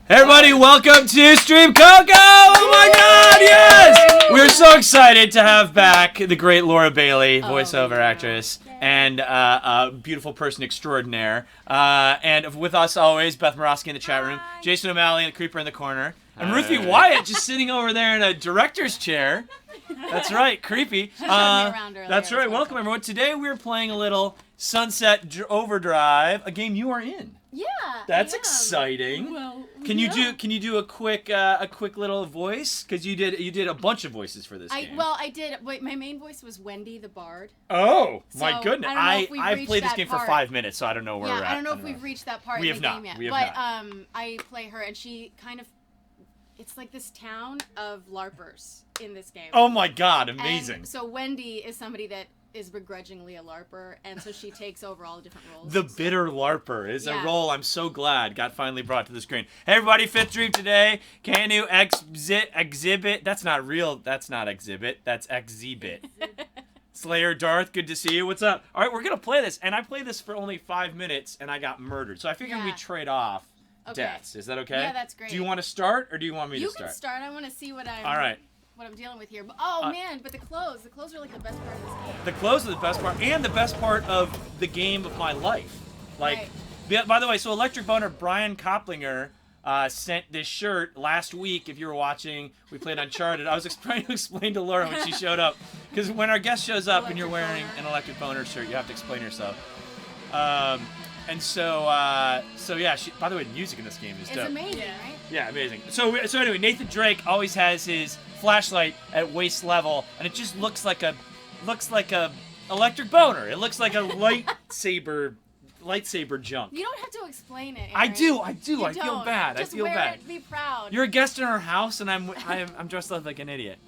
Hey everybody, welcome to Team Coco! Oh my God, yes! We're so excited to have back the great Laura Bailey, voiceover actress, and beautiful person extraordinaire. And with us always, Beth Morosky in the chat room, Jason O'Malley and the Creeper in the corner, and Ruthie Wyatt just sitting over there in a director's chair. That's right, creepy. That's right, welcome everyone. Today we're playing a little Sunset Overdrive, a game you are in. Yeah, that's exciting. Well, can you do a quick little voice? Because you did a bunch of voices for this game. Well, I did. Wait, my main voice was Wendy the Bard. Oh my goodness! I've played this game for 5 minutes, so I don't know where we're at. I don't know if we've reached that part in the game yet. We have not. I play her, and she kind of. It's like this town of LARPers in this game. Oh my God! Amazing. And so Wendy is somebody that is begrudgingly a LARPer, and so she takes over all the different roles. The bitter LARPer is a role I'm so glad got finally brought to the screen. Hey everybody, Fifth Dream today. Can you exhibit? That's not real. That's not exhibit. That's exhibit. Slayer Darth, good to see you. What's up? All right, we're gonna play this, and I played this for only 5 minutes, and I got murdered. So I figured we trade off deaths. Is that okay? Yeah, that's great. Do you want to start, or do you want me to start? You can start. I want to see what I'm. All right. What I'm dealing with here. But, man, but the clothes are like the best part of this game. The clothes are the best part, and the best part of the game of my life. Like, by the way, so Electric Boner Brian Koplinger sent this shirt last week. If you were watching, we played Uncharted. I was trying to explain to Laura when she showed up, because when our guest shows up and you're wearing an Electric Boner shirt, you have to explain yourself. And so yeah. By the way, the music in this game is dope. It's amazing, right? Yeah, amazing. So anyway, Nathan Drake always has his flashlight at waist level, and it just looks like a electric boner. It looks like a lightsaber jump. You don't have to explain it. Aaron. I do. I don't. feel bad. Just I feel wear bad. It, be proud. You're a guest in our house, and I'm dressed up like an idiot.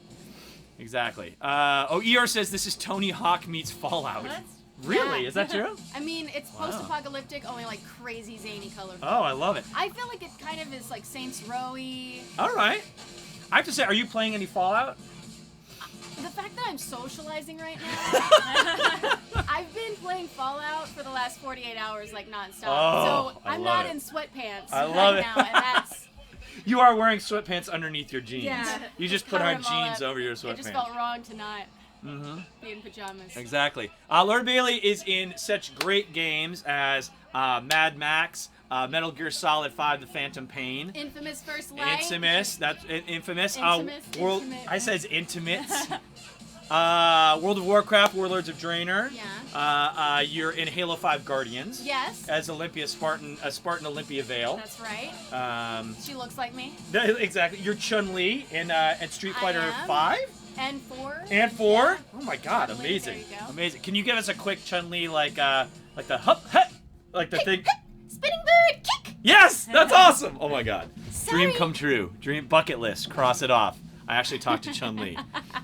Exactly. ER says this is Tony Hawk meets Fallout. What? Really? Yeah. Is that true? I mean, it's post-apocalyptic, only like crazy zany colors. Oh, I love it. I feel like it kind of is like Saints Row-y. All right. I have to say, are you playing any Fallout? The fact that I'm socializing right now, I've been playing Fallout for the last 48 hours like nonstop. Oh, so I'm not in sweatpants now, and that's. You are wearing sweatpants underneath your jeans. Yeah. You just put on jeans over your sweatpants. It just felt wrong to not be in pajamas. Exactly. Laura Bailey is in such great games as Mad Max, Metal Gear Solid 5: The Phantom Pain. Infamous First Light. That's infamous. Infamous. I says intimate. World of Warcraft, Warlords of Draenor. Yeah. You're in Halo 5 Guardians. Yes. As Spartan Olympia Vale. That's right. She looks like me. Exactly. You're Chun-Li in Street Fighter 5. And 4. And 4? Yeah. Oh my God, Chun-Li, amazing. there you go. Amazing. Can you give us a quick Chun-Li like the hup, like the thing? Spinning bird, kick! Yes! That's awesome! Oh my God. Sorry. Dream come true. Dream bucket list. Cross it off. I actually talked to Chun-Li.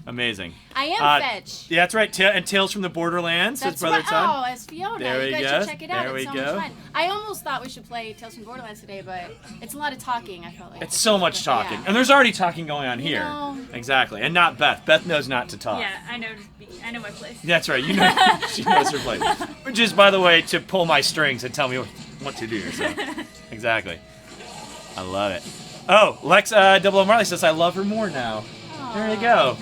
Amazing. I am Fetch. Yeah, that's right. And Tales from the Borderlands. That's brother right. Son. Oh, as Fiona. There you we guys go. should check it out. There it's we so go. much fun. I almost thought we should play Tales from Borderlands today, but it's a lot of talking, I felt like. It's so much talking. Yeah. And there's already talking going on here. know. Exactly. And not Beth. Beth knows not to talk. Yeah, I know my place. That's right. You know, she knows her place. Which is, by the way, to pull my strings and tell me what to do. So. Exactly. I love it. Oh, Lex Double O Marley says I love her more now. There you go.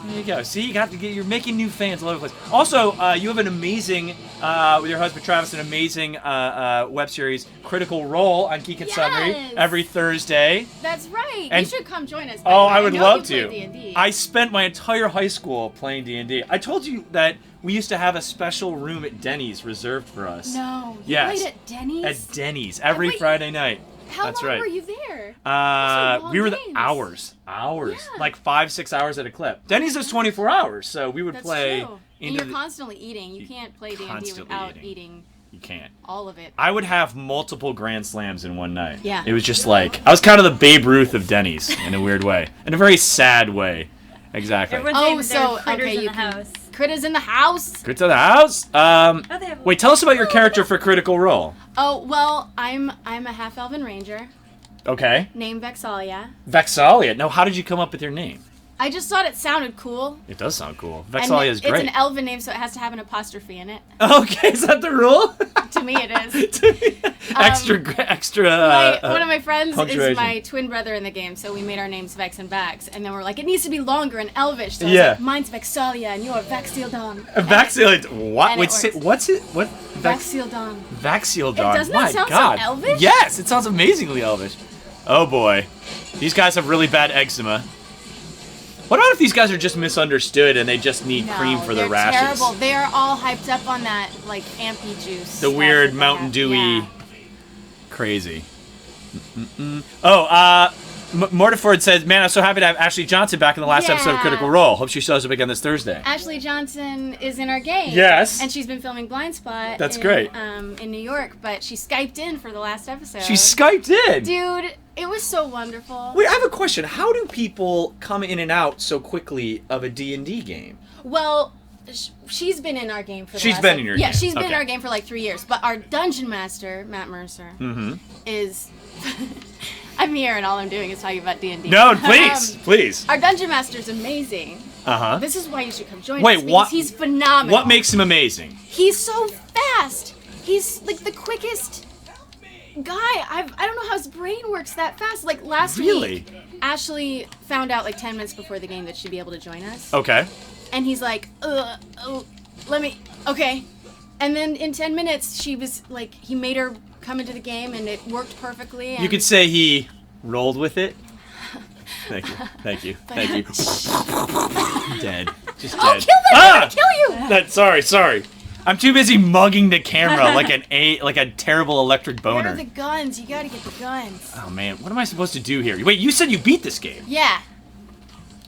There you go. See, you're making new fans all over the place. Also, you have an amazing, with your husband Travis, an amazing web series, Critical Role on Geek and Sundry every Thursday. That's right. And, you should come join us. I would love to. D&D. I spent my entire high school playing D&D. I told you that we used to have a special room at Denny's reserved for us. No. You played at Denny's? At Denny's every Friday night. How That's long right. were you there? We were hours, like 5-6 hours at a clip. Denny's is 24 hours, so we would play. True. And you're constantly eating. You can't play D&D without eating. You can't. All of it. I would have multiple Grand Slams in one night. Yeah. It was just like I was kind of the Babe Ruth of Denny's in a weird way, in a very sad way. Exactly. Critters in the house. Critters in the house. Critters in the house. Wait, tell us about your character for Critical Role. Oh well, I'm a half elven ranger. Okay. Named Vexalia. Vexalia. Now, how did you come up with your name? I just thought it sounded cool. It does sound cool. And Vex'ahlia is great. It's an elven name, so it has to have an apostrophe in it. Okay, is that the rule? To me, it is. extra. One of my friends punctuation. is my twin brother in the game, so we made our names Vex and Vax, and then we're like, it needs to be longer and elvish. So I was like, mine's Vex'ahlia, and you're Vax'ildan. Vex'ahlia. What? And Wait, what's it? What? Vax'ildan. Vax'ildan. Doesn't that sound so elvish? Yes, it sounds amazingly elvish. Oh boy, these guys have really bad eczema. What about if these guys are just misunderstood and they just need cream for their rashes? They're terrible. They are all hyped up on that, like, ampy juice. The weird Mountain Dewy. Crazy. Oh, Mortiford says, man, I'm so happy to have Ashley Johnson back in the last episode of Critical Role. Hope she shows up again this Thursday. Ashley Johnson is in our game. Yes. And she's been filming Blind Spot. That's great. In New York, but she Skyped in for the last episode. She Skyped in? Dude, it was so wonderful. Wait, I have a question. How do people come in and out so quickly of a D&D game? Well, she's been in our game for the She's last... been in your game. Yeah, she's been in our game for like 3 years. But our Dungeon Master, Matt Mercer, is... I'm here and all I'm doing is talking about D&D. No, please, please. Our Dungeon Master is amazing. Uh-huh. This is why you should come join us, because he's phenomenal. What makes him amazing? He's so fast. He's like the quickest guy. I don't know how his brain works that fast. Like last week, Ashley found out like 10 minutes before the game that she'd be able to join us. Okay. And he's like, okay. And then in 10 minutes, she was like, he made her come into the game and it worked perfectly. And you could say he rolled with it. Thank you. Dead. Just dead. Oh, kill them! I'm gonna kill you! Sorry. I'm too busy mugging the camera like a terrible electric boner. Where are the guns? You gotta get the guns. Oh man, what am I supposed to do here? Wait, you said you beat this game. Yeah.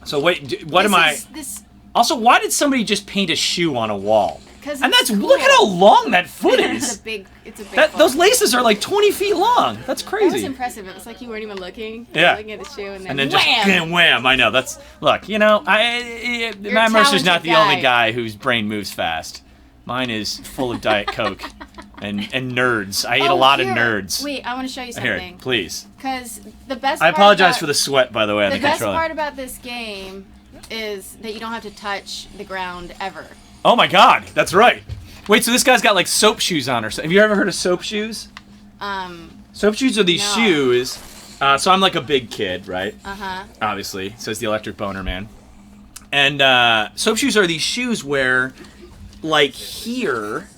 So wait, Also, why did somebody just paint a shoe on a wall? And that's cool. Look at how long that foot is. It's a big foot. Those laces are like 20 feet long. That's crazy. That was impressive. It was like you weren't even looking. Yeah. Looking at the shoe and then wham! Just wham! I know. Look. Matt Mercer's not the only guy whose brain moves fast. Mine is full of Diet Coke and nerds. I eat a lot of nerds. Wait, I want to show you something. Here, please. Because the best. I apologize for the sweat, by the way. The best part about this game is that you don't have to touch the ground ever. Oh my God, that's right. Wait, so this guy's got like soap shoes on or something. Have you ever heard of soap shoes? Soap shoes are these shoes. So I'm like a big kid, right? Obviously, says the electric boner man. And soap shoes are these shoes where, like here,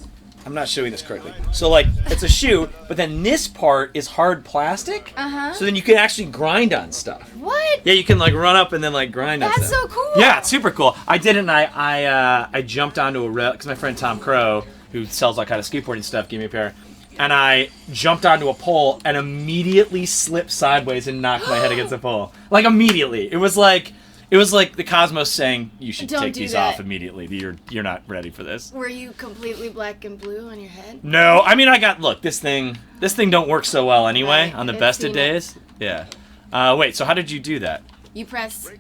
I'm not showing this correctly. So like it's a shoe, but then this part is hard plastic. So then you can actually grind on stuff. What? Yeah, you can like run up and then like grind on stuff. That's so cool. Yeah, it's super cool. I did it and I jumped onto a rail because my friend Tom Crow, who sells all kind of skateboarding stuff, gave me a pair. And I jumped onto a pole and immediately slipped sideways and knocked my head against the pole. Like immediately. It was like the cosmos saying, you should take these off immediately. You're not ready for this. Were you completely black and blue on your head? No, I mean look, this thing don't work so well anyway on the best of days. Yeah. Wait, so how did you do that? You press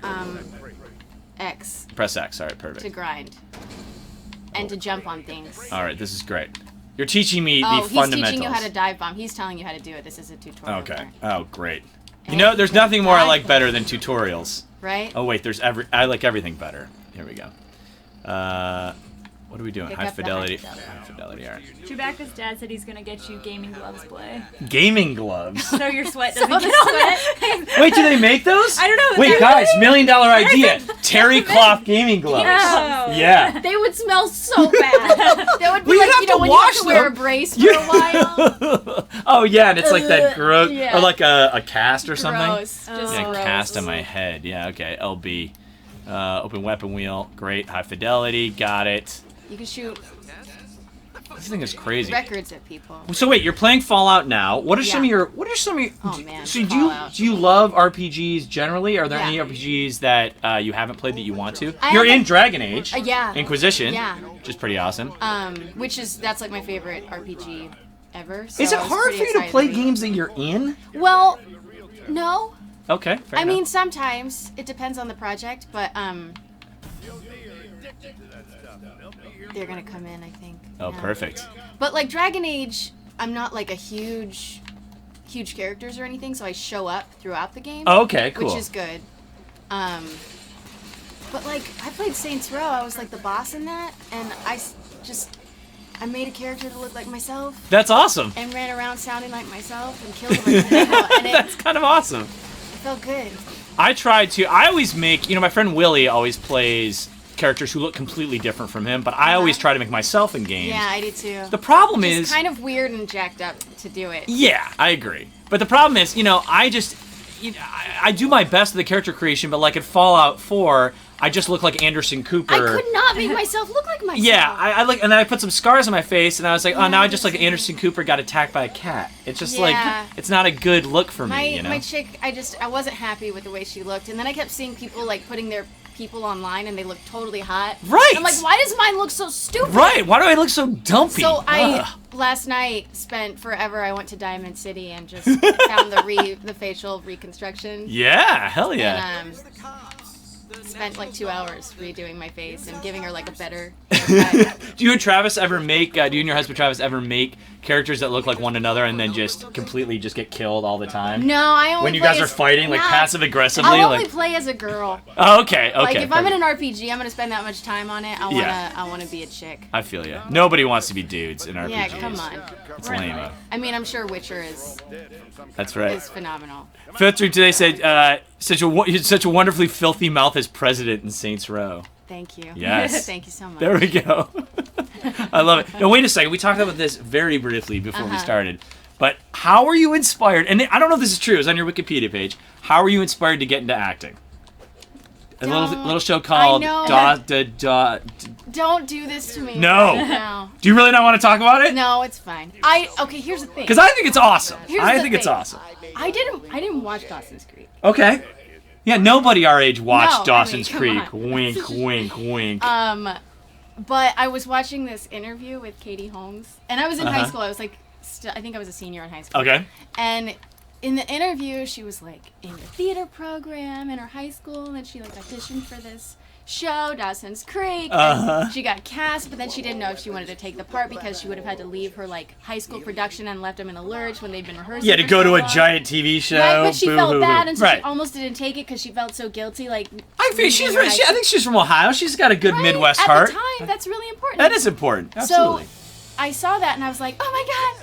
X. Press X, alright, perfect. To grind. And to jump on things. Alright, this is great. You're teaching me the fundamentals. He's teaching you how to dive bomb. He's telling you how to do it. This is a tutorial. Okay. Oh, great. There's nothing more I like better than tutorials. Right? Oh wait, I like everything better. Here we go. What are we doing? High fidelity. High fidelity art. Chewbacca's dad said he's gonna get you gaming gloves, Blay. Gaming gloves? So your sweat doesn't get sweat. Wait, do they make those? I don't know. Wait, guys, $1 million idea. Terry cloth gaming gloves. Yeah. They would smell so bad. They would be like, when you have to wear a brace for a while. Oh yeah, and it's like that gross, or like a cast or something. Gross. Just gross. Cast on my head. Yeah, okay. LB. Open weapon wheel. Great. High fidelity. Got it. You can shoot. This thing is crazy. Records at people. So wait, you're playing Fallout now. What are some of your? Oh man. So do you love RPGs generally? Are there any RPGs that you haven't played that you want to? You're in Dragon Age. Yeah. Inquisition. Yeah. Which is pretty awesome. That's like my favorite RPG ever. So is it hard for you to play games that you're in? Well, no. Okay. Fair enough. mean, sometimes it depends on the project, but they're gonna come in, I think. Oh, perfect. But like Dragon Age, I'm not like a huge characters or anything, so I show up throughout the game. Oh, okay, cool. Which is good. But like, I played Saints Row. I was like the boss in that, and I made a character to look like myself. That's awesome. And ran around sounding like myself and killed a bunch of people. And That's kind of awesome. It felt good. I always make, my friend Willie always plays characters who look completely different from him, but I always try to make myself in games. Yeah, I do too. The problem is... It's kind of weird and jacked up to do it. Yeah, I agree. But the problem is, I do my best with the character creation, but like at Fallout 4, I just look like Anderson Cooper. I could not make myself look like myself. Yeah, I like, and then I put some scars on my face, and I was like, now I just like Anderson Cooper got attacked by a cat. It's just like, it's not a good look for me, My chick, I wasn't happy with the way she looked, and then I kept seeing people like putting their people online, and they look totally hot. Right. I'm like, why does mine look so stupid? Right. Why do I look so dumpy? So last night spent forever. I went to Diamond City and just found the facial reconstruction. Yeah, hell yeah. And, spent like 2 hours redoing my face and giving her like a better haircut. Do you and Travis ever make, do you and your husband Travis ever make characters that look like one another and then just completely just get killed all the time? No, I only when you guys are fighting, like passive aggressively? I'll only play as a girl. Oh, okay. Like if I'm in an RPG, I'm gonna spend that much time on it. I wanna be a chick. I feel you. Nobody wants to be dudes in RPGs. Yeah, come on. It's lame. I mean, I'm sure Witcher is. That's right. Is phenomenal. Filter today said, such a wonderfully filthy mouth as president in Saints Row. Thank you. Yes. Thank you so much. There we go. I love it. Now, wait a second. We talked about this very briefly before we started. But how were you inspired? And I don't know if this is true. It's on your Wikipedia page. How were you inspired to get into acting? A little show called Don't do this to me. No. Do you really not want to talk about it? No, it's fine. Okay, here's the thing. Because I think it's awesome. It's awesome. I didn't watch Dawson's Creek. Okay. Yeah, nobody our age watched No, Dawson's I mean, Creek. Wink, wink, wink. But I was watching this interview with Katie Holmes, and I was in high school. I was like, I think I was a senior in high school. Okay. And in the interview, she was like in the theater program in her high school, and she like auditioned for this show, Dawson's Creek. And she got cast, but then she didn't know if she wanted to take the part because she would have had to leave her like high school production and left them in a lurch when they'd been rehearsing. Yeah, to go to a giant TV show. Right, but she felt bad, and so right. she almost didn't take it because she felt so guilty. Like I think she's from Ohio. She's got a good Midwest heart. At the time, that's really important. That is important. Absolutely. So I saw that and I was like, oh my god,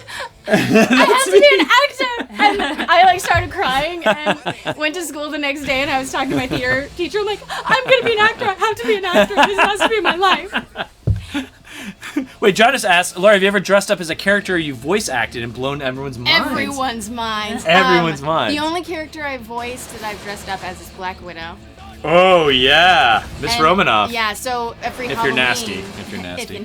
I have to be an actor. And I like started crying and went to school the next day, and I was talking to my theater teacher. I'm like, I'm gonna be an actor. I have to be an actor. This has to be my life. Wait, John just asked, Laura, have you ever dressed up as a character you voice acted and blown everyone's minds? Everyone's minds. Everyone's minds. The only character I voiced that I've dressed up as is Black Widow. Oh yeah, Miss Romanoff. Yeah, so every if Halloween. If you're nasty.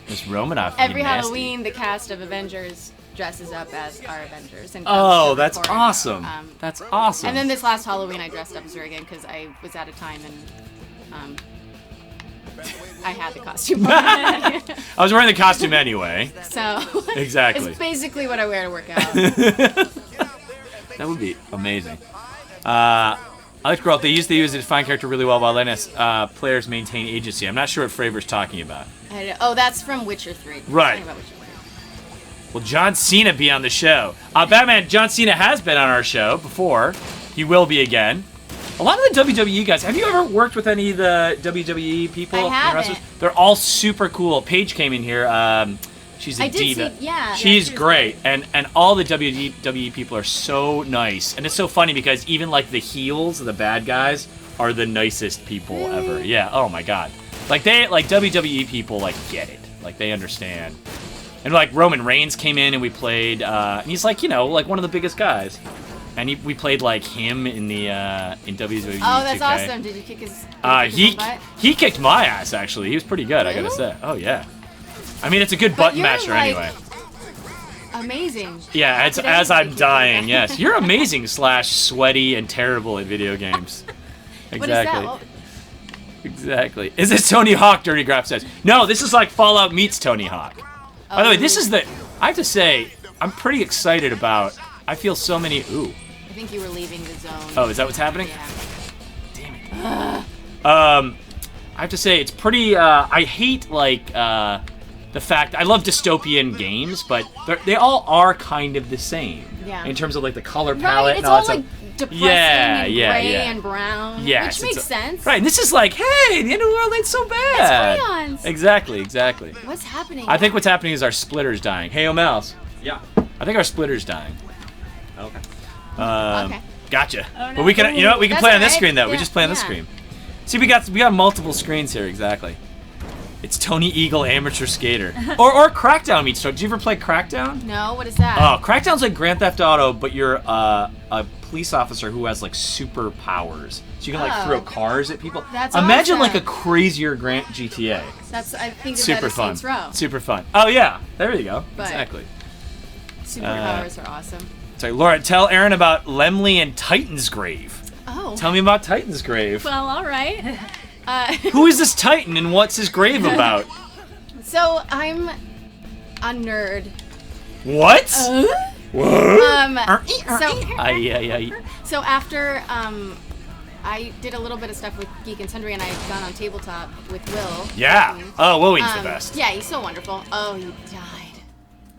Miss Romanoff. Every Halloween, the cast of Avengers dresses up as our Avengers. And that's awesome. That's awesome. And then this last Halloween, I dressed up as her again because I was out of time and I had the costume on. I was wearing the costume anyway. So exactly. It's basically what I wear to work out. That would be amazing. I like to grow up. They used to use the defined character really well while letting us players maintain agency. I'm not sure what Fravor's talking about. That's from Witcher 3. Right. Will John Cena be on the show? Batman, John Cena has been on our show before. He will be again. A lot of the WWE guys, have you ever worked with any of the WWE people? I haven't. They're all super cool. Paige came in here. She's a diva. She's great. And all the WWE people are so nice. And it's so funny because even like the heels, the bad guys, are the nicest people ever. Yeah, oh my god. Like WWE people like get it. Like they understand. And like Roman Reigns came in and we played and he's like, like one of the biggest guys. And we played like him in the in WWE. Oh, that's 2K. awesome. Did you kick his butt? He kicked my ass actually. He was pretty good, I gotta say. Oh yeah. I mean, it's a good button masher anyway. Amazing. Yeah, it's as I'm dying, yes. You're amazing / sweaty and terrible at video games. Exactly. What is that? Exactly. Is this Tony Hawk, Dirty Graph says? No, this is like Fallout meets Tony Hawk. By the way, this is I have to say, I'm pretty excited about, I feel so many, I think you were leaving the zone. Oh, is that what's happening? Yeah. Damn it. I have to say, it's pretty, I hate like, the fact I love dystopian games, but they all are kind of the same. Yeah. In terms of like the color palette Right, and all that like stuff. depressing and gray and brown. Yes, which makes sense. Right, and this is like, hey, the end of the world ain't so bad. It's crayons. Exactly. What's happening? I think what's happening is our splitter's dying. Hey, O'Mouse. Yeah. I think our splitter's dying. Okay. Okay. Gotcha. Oh, no. But we can, we can That's play on this alright. screen though. We Yeah, just play on this yeah. screen. See, we got multiple screens here. Exactly. It's Tony Eagle, amateur skater, or Crackdown meets. Did you ever play Crackdown? No, what is that? Oh, Crackdown's like Grand Theft Auto, but you're a police officer who has like superpowers. So you can like throw cars at people. That's Imagine awesome. like a crazier Grant GTA. I think of Super that as fun. Saints Row. Super fun. Oh yeah, there you go. But- Exactly. Superpowers are awesome. So Laura, tell Aaron about Lemley and Titan's Grave. Oh. Tell me about Titan's Grave. Well, all right. Who is this Titan and what's his grave about? So I'm a nerd. What? What? So after I did a little bit of stuff with Geek and Sundry, and I had gone on Tabletop with Will. Yeah. Oh, Willie's the best. Yeah, he's so wonderful. Oh, he died.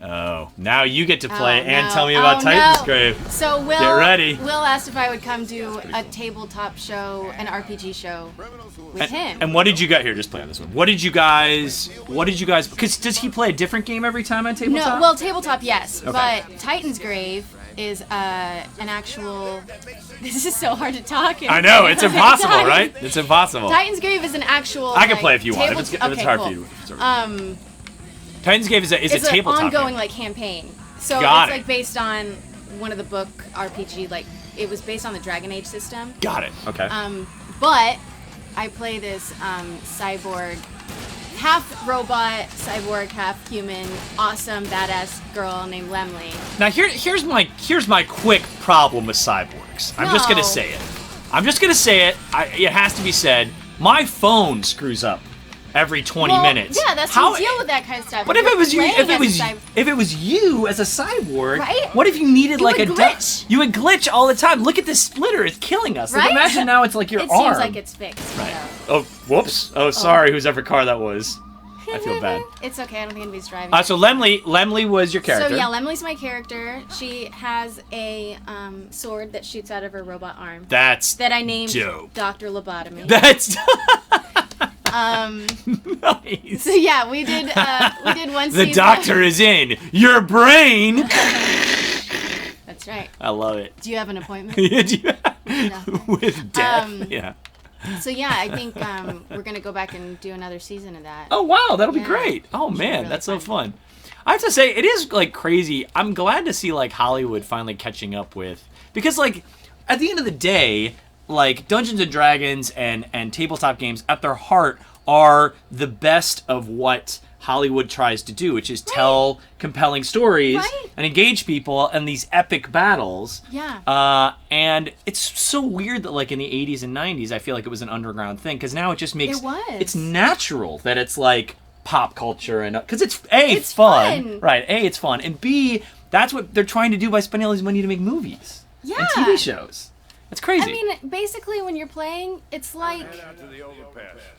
Oh, now you get to play Oh, and no. tell me about Oh, Titan's no. Grave. So Will, Get ready. Will asked if I would come do a tabletop show, an RPG show with him. And what did you guys here? Just play on this one. What did you guys? Because does he play a different game every time on Tabletop? No, well, Tabletop, yes, Okay. but Titan's Grave is an actual. This is so hard to talk. I know it's impossible, right? It's impossible. Titan's Grave is an actual. I can play if you want. If it's okay, hard cool. for you. Titan's Grave is a It's an tabletop ongoing game. like campaign. So Got it's it. like based on one of the book RPG. Like it was based on the Dragon Age system. Got it. Okay. But I play this cyborg, half robot, cyborg, half human, awesome, badass girl named Lemley. Now here's my quick problem with cyborgs. I'm just gonna No. say it. It has to be said. My phone screws up every 20 Well, minutes. Yeah, that's how you deal with that kind of stuff. What if it was you? Playing If it as a was cyborg. if it was you as a cyborg, Right? what if you needed You like would a glitch. You would glitch all the time. Look at this splitter; it's killing us. Like, Right? imagine now it's like your It arm. seems like it's fixed. Right. so. Oh, whoops. Oh, sorry. Whose ever car that was. I feel bad. It's okay. I don't think anybody's driving. So Lemley was your character. So yeah, Lemley's my character. She has a sword that shoots out of her robot arm That's that I named dope. Dr. Lobotomy. That's nice. So yeah, we did one The season. doctor is in your brain. That's right. I love it. Do you have an appointment? With death. Yeah. So yeah, I think we're gonna go back and do another season of that. Oh wow, that'll be Yeah. great. Oh Should be man, really that's so fun. I have to say, it is like crazy. I'm glad to see like Hollywood finally catching up with, because like at the end of the day, like Dungeons and Dragons and tabletop games at their heart are the best of what Hollywood tries to do, which is tell compelling stories Right. and engage people in these epic battles. Yeah. And it's so weird that like in the 80s and 90s, I feel like it was an underground thing, because now it just makes It was. it's natural that it's like pop culture, and because it's It's fun, fun. right? It's fun, and B, that's what they're trying to do by spending all this money to make movies and Yeah. TV shows. It's crazy. I mean, basically, when you're playing, it's like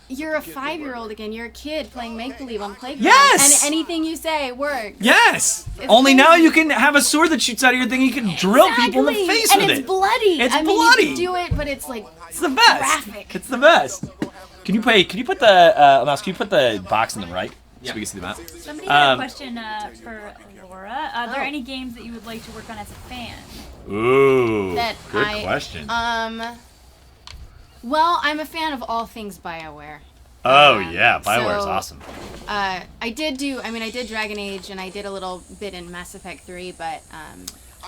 you're a 5-year-old again. You're a kid playing make-believe on the playground. Yes! And anything you say works. yes. It's Only now crazy. you can have a sword that shoots out of your thing. You can drill people in the face and with it's it. bloody. It's I mean, bloody. you can do it, but it's like It's the best. graphic. It's the best. Can you put the mouse? Can you put the box in the right so we can see the map? Somebody had a Um, question for Laura. Are there Oh. any games that you would like to work on as a fan? Ooh, That good I- question. Well, I'm a fan of all things BioWare. Oh yeah, Bioware's so- awesome. I did Dragon Age, and I did a little bit in Mass Effect 3, but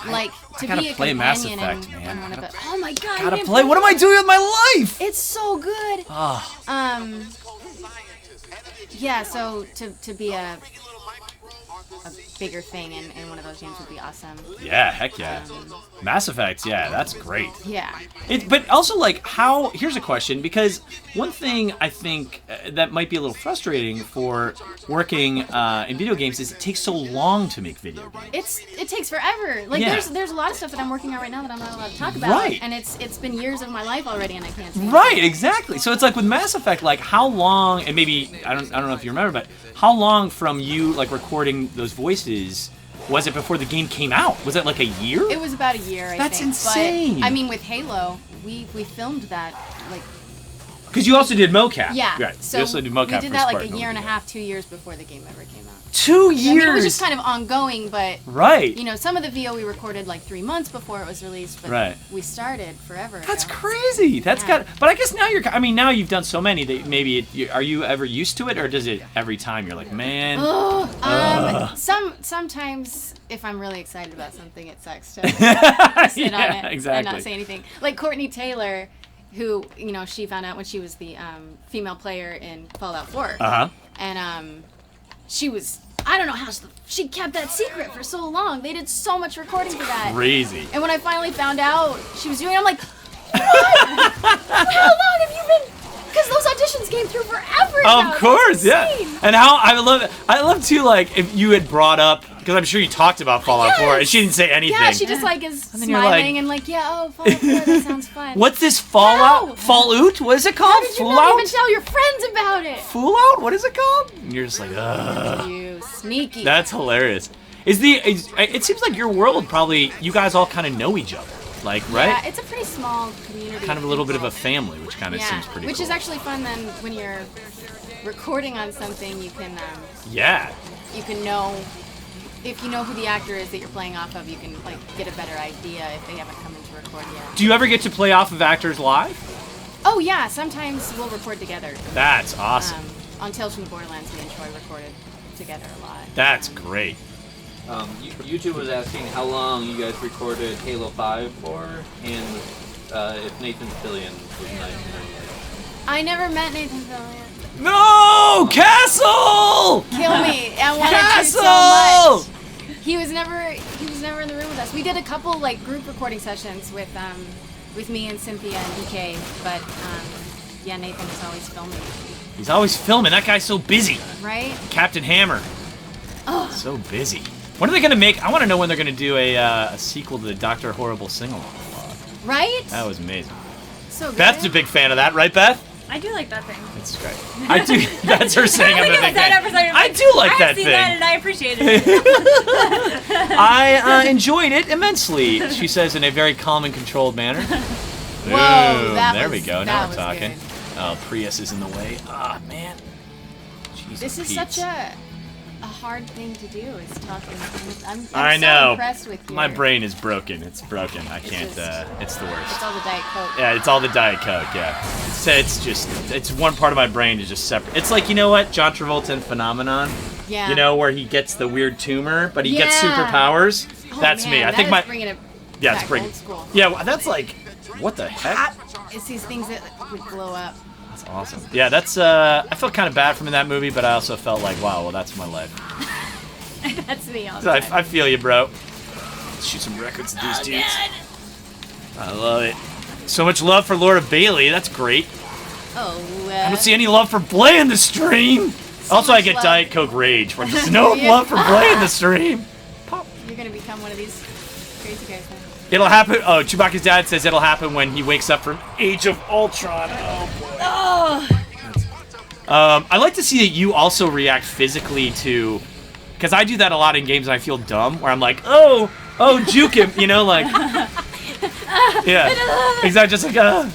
like to gotta be a play Mass companion Effect, in man. one of the. Oh my god! Gotta you play. What am I doing with my life? It's so good. Oh, Yeah. So to be a bigger thing in one of those games would be awesome. yeah, heck yeah. Mass Effect, yeah, that's great. Yeah. But also, like, here's a question, because one thing I think that might be a little frustrating for working in video games is it takes so long to make video games. It takes forever. Like Yeah. there's a lot of stuff that I'm working on right now that I'm not allowed to talk about. Right. And it's been years of my life already, and I can't. Say Right, exactly. So it's like with Mass Effect, like how long, and maybe I don't know if you remember, but how long from you like recording those voices was it before the game came out? Was it like a year? It was about a year, I think. That's insane. But, I mean, with Halo, we filmed that, like... Because you also did mocap. Yeah. Right. So you also did mocap we did that like a year and a half, 2 years before the game ever came out. 2 years? I mean, it was just kind of ongoing, but... Right. You know, some of the VO we recorded like 3 months before it was released, but we started forever That's ago. crazy. That's got... But I guess now now you've done so many that maybe... are you ever used to it, or does it every time you're like, man... Sometimes if I'm really excited about something, it sucks to sit on it and not say anything. Like Courtney Taylor... who, you know, she found out when she was the female player in Fallout 4. Uh-huh. And she was, I don't know how she kept that secret for so long. They did so much recording for that. Crazy. And when I finally found out she was doing it, I'm like, what? How long have you been? Because those auditions came through forever now. Of course, yeah. And how I love it. I love too, like, if you had brought up, because I'm sure you talked about Fallout 4, and she didn't say anything. Yeah, she just like is smiling and like, Fallout 4, that sounds fun. What's this Fallout? No. Fallout? What is it called? How did you Fallout? not even tell your friends about it? Fallout? What is it called? And you're just like, ugh. You sneaky. That's hilarious. It seems like your world probably, you guys all kind of know each other. Like, right? Yeah, it's a pretty small community. Kind of a little bit of a family, which kind of seems pretty which cool. is actually fun then when you're recording on something, you can you can know, if you know who the actor is that you're playing off of, you can like get a better idea if they haven't come in to record yet. Do you ever get to play off of actors live? Oh yeah, sometimes we'll record together. That's awesome. On Tales from the Borderlands, me and Troy recorded together a lot. That's great. YouTube was asking how long you guys recorded Halo 5 for, and if Nathan Fillion was nice. I never met Nathan Fillion. No! Castle! Kill me. I wanted Castle! to so much. He was never in the room with us. We did a couple like group recording sessions with me and Cynthia and EK, but Nathan was always filming. He's always filming. That guy's so busy. Right? Captain Hammer. Oh. So busy. When are they going to make... I want to know when they're going to do a sequel to the Dr. Horrible sing-along. Right? That was amazing. So good. Beth's a big fan of that, right, Beth? I do like that thing. It's great. I do. That's her saying I'm a big fan. I do like that thing. I've seen that and I appreciated it. I enjoyed it immensely, she says in a very calm and controlled manner. Whoa, there we go. Now we're talking. Good. Oh, Prius is in the way. Ah, man. Jeez, this is Pete. such a hard thing to do, is talking. I'm I so know. impressed with you. My brain is broken. It's broken. I can't. It's the worst. It's all the Diet Coke. Yeah, it's all the Diet Coke. Yeah, it's one part of my brain is just separate. It's like, you know what, John Travolta in Phenomenon. Yeah. You know, where he gets the weird tumor, but he gets superpowers. Oh, That's man, me. I think that is bringing it it's back bringing. old school. Yeah, well, that's like, what the heck? It's these things that would blow up. That's awesome. Yeah, that's. I felt kind of bad for him in that movie, but I also felt like, wow, well, that's my life. That's me all the So time. I feel you, bro. Let's shoot some records with these dudes. I love it. So much love for Laura Bailey. That's great. Oh, I don't see any love for Blay in the stream. Also, I get love. Diet Coke rage. Where there's no Yeah. love for Blay in the stream. Pop. You're gonna become one of these crazy guys now. It'll happen. Oh, Chewbacca's dad says it'll happen when he wakes up from Age of Ultron. Oh boy. Oh. I like to see that you also react physically to, because I do that a lot in games and I feel dumb, where I'm like, oh, juke him, you know, like, yeah, exactly, just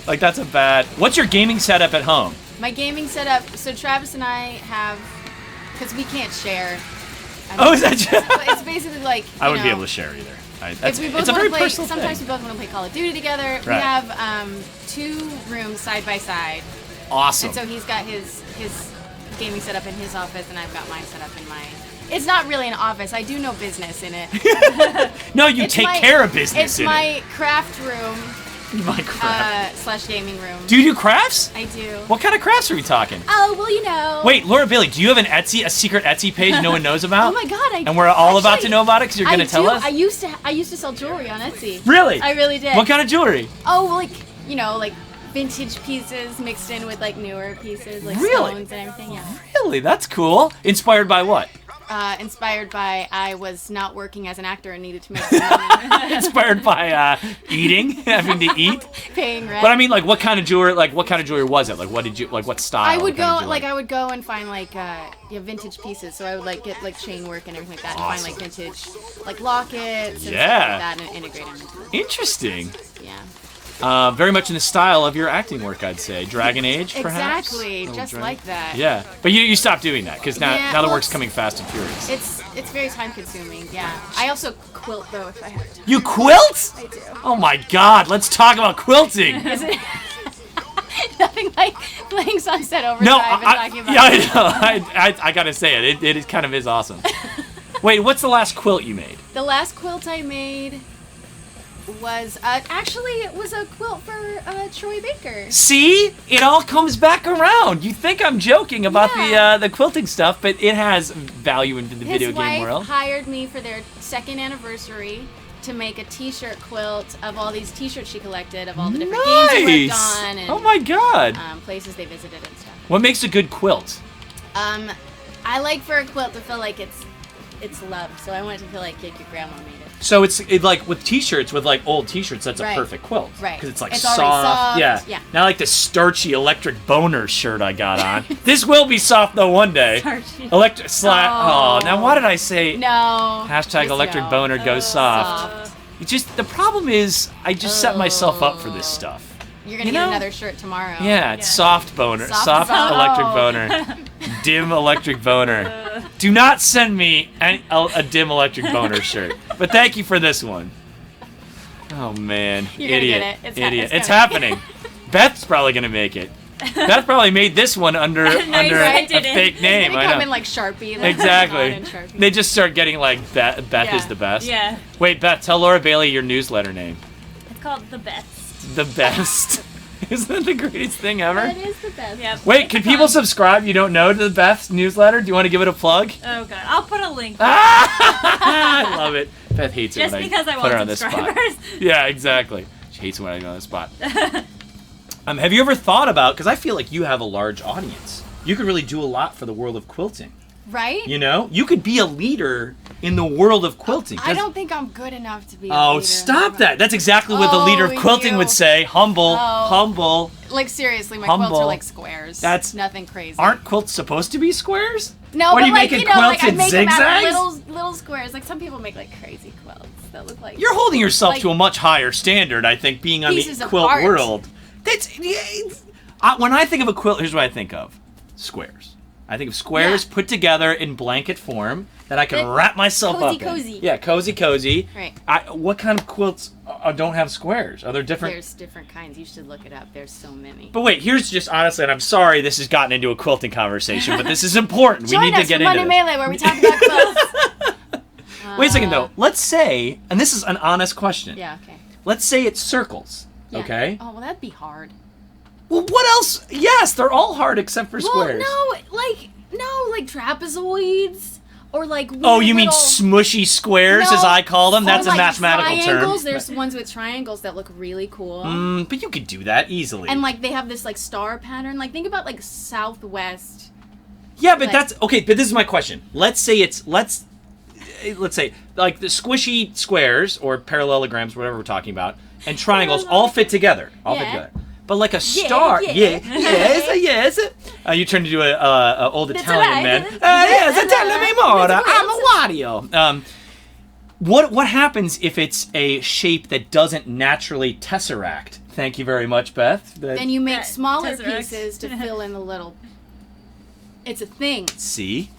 like that's a bad. What's your gaming setup at home? My gaming setup. So Travis and I have, because we can't share. Is that just? It's basically like. I wouldn't be able to share either. If we both it's a very play, personal sometimes thing. we both want to play Call of Duty together. Right. We have 2 rooms side by side. Awesome. And so he's got his gaming set up in his office, and I've got mine set up in mine. It's not really an office. I do no business in it. No, you take care of business it's in my craft room. My craft. / gaming room. Do you do crafts? I do. What kind of crafts are we talking? Oh, well, you know. Wait, Laura Bailey, do you have a secret Etsy page no one knows about? Oh my God, And we're all about to know about it because you're gonna tell us? I used to sell jewelry on Etsy. Really? I really did. What kind of jewelry? Oh, well, like vintage pieces mixed in with like newer pieces, like Really? stones and everything. Yeah. Really? That's cool. Inspired by what? inspired by I was not working as an actor and needed to make some money. Inspired by eating, having to eat. Paying rent. But I mean, like, what kind of jewelry? Like, what kind of jewelry was it? Like, what style? I would go like I would go and find vintage pieces. So I would get chain work and everything like that, Awesome. and find vintage lockets and Yeah. stuff like that, and integrate them. Interesting. Yeah. Very much in the style of your acting work, I'd say. Dragon Age, perhaps? Exactly, just Dragon- like that. Yeah, but you stopped doing that because now the well, work's coming fast and furious. It's very time consuming. Yeah. I also quilt though if I have time. You quilt? I do. Oh my God! Let's talk about quilting. Is it nothing like playing Sunset Overdrive No, and talking about? yeah, I know. I gotta say it kind of is awesome. Wait, what's the last quilt you made? The last quilt I made was it was a quilt for Troy Baker. See, it all comes back around. You think I'm joking about Yeah. the quilting stuff, but it has value in the video His game wife world. hired me for their 2nd anniversary to make a T-shirt quilt of all these T-shirts she collected of all the different games we worked on and Oh my God! places they visited and stuff. What makes a good quilt? I like for a quilt to feel like it's love, so I want it to feel like your grandma made it. So it's like with T-shirts, with like old T-shirts, that's a Right. perfect quilt, Right. Because it's like It's already soft, Yeah. yeah. Not like the starchy electric boner shirt I got on. This will be soft though one day. Starchy. Electric Oh. now what did I say? No. Hashtag Just electric no. boner goes soft. It just the problem is I just set myself up for this stuff. You're gonna You get know? another shirt tomorrow. Yeah, it's soft boner, Soft boner. electric boner, dim electric boner. Do not send me a dim electric boner shirt. But thank you for this one. Oh man, You're gonna idiot, get it. It's idiot. coming. It's happening. Beth's probably gonna make it. Beth probably made this one under I a didn't. fake name. They I come know. in like Sharpie. Exactly. And Sharpie. They just start getting like Beth Yeah. is the best. Yeah. Wait, Beth, tell Laura Bailey your newsletter name. It's called The Best. The best. Isn't that the greatest thing ever? That is the best. Yep. Wait, can people subscribe you don't know to the Beth's newsletter? Do you want to give it a plug? Oh god, I'll put a link. I love it. Beth hates Just it when because I put her on want this spot. subscribers. Yeah, exactly. She hates it when I go on the spot. Have you ever thought about, because I feel like you have a large audience, you could really do a lot for the world of quilting. Right? You know? You could be a leader in the world of quilting. I don't think I'm good enough to be a Oh, leader. stop that. That's exactly what the leader of Oh, quilting you. would say. Humble, Oh. humble. Like, seriously, my Humble. quilts are like squares. That's- nothing crazy. Aren't quilts supposed to be squares? No, Or but you like, make a you know, quilt like I in make them out zigzags? of little squares. Like, some people make, like, crazy quilts that look like... You're holding yourself Like- to a much higher standard, I think, being on Pieces the of quilt art. world. When I think of a quilt, here's what I think of. Squares. I think of squares Yeah. put together in blanket form that I can The wrap myself cozy, up in. cozy. Yeah, cozy. Right. What kind of quilts don't have squares? Are there different... There's different kinds. You should look it up. There's so many. But wait, here's just honestly, and I'm sorry this has gotten into a quilting conversation, but this is important. Join we need us to get for into Monday this. Melee where we talk about quilts. Wait a second though. Let's say, and this is an honest question. Yeah, okay. Let's say it's circles. Yeah. Okay. Oh, well, that'd be hard. Well, what else? Yes, they're all hard except for squares. Well, no, like trapezoids or like weird Oh, you mean little- smushy squares, No, as I call them? or That's a like mathematical triangles. term. There's ones with triangles that look really cool. But you could do that easily. And like they have this like star pattern. Like think about like Southwest. yeah, but like- that's okay. But this is my question. Let's say let's say like the squishy squares or parallelograms, whatever we're talking about, and triangles all fit together. All fit Yeah. together. But like a star, yeah. yes. You turned into a old Italian right. man. That's Yes, tell me more. That's I'm a Wario. What happens if it's a shape that doesn't naturally tesseract? Thank you very much, Beth. Then you make That smaller tesseract. pieces to fill in the little. It's a thing. See,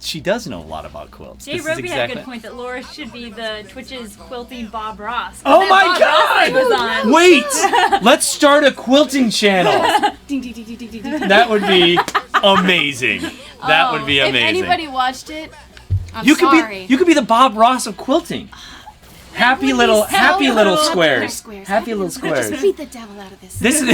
she does know a lot about quilts. Jay This is Roby had a exactly- good point that Laura should be the Twitch's quilting Bob Ross. Oh That my Bob God! Ross was on. Wait, let's start a quilting channel. Ding, ding, ding, ding, ding, ding, ding. That would be amazing. That would be amazing. If anybody watched it, I'm you could sorry. be the Bob Ross of quilting. Happy would little be so happy little cool. squares. Happy little squares. Just beat the devil out of this. This is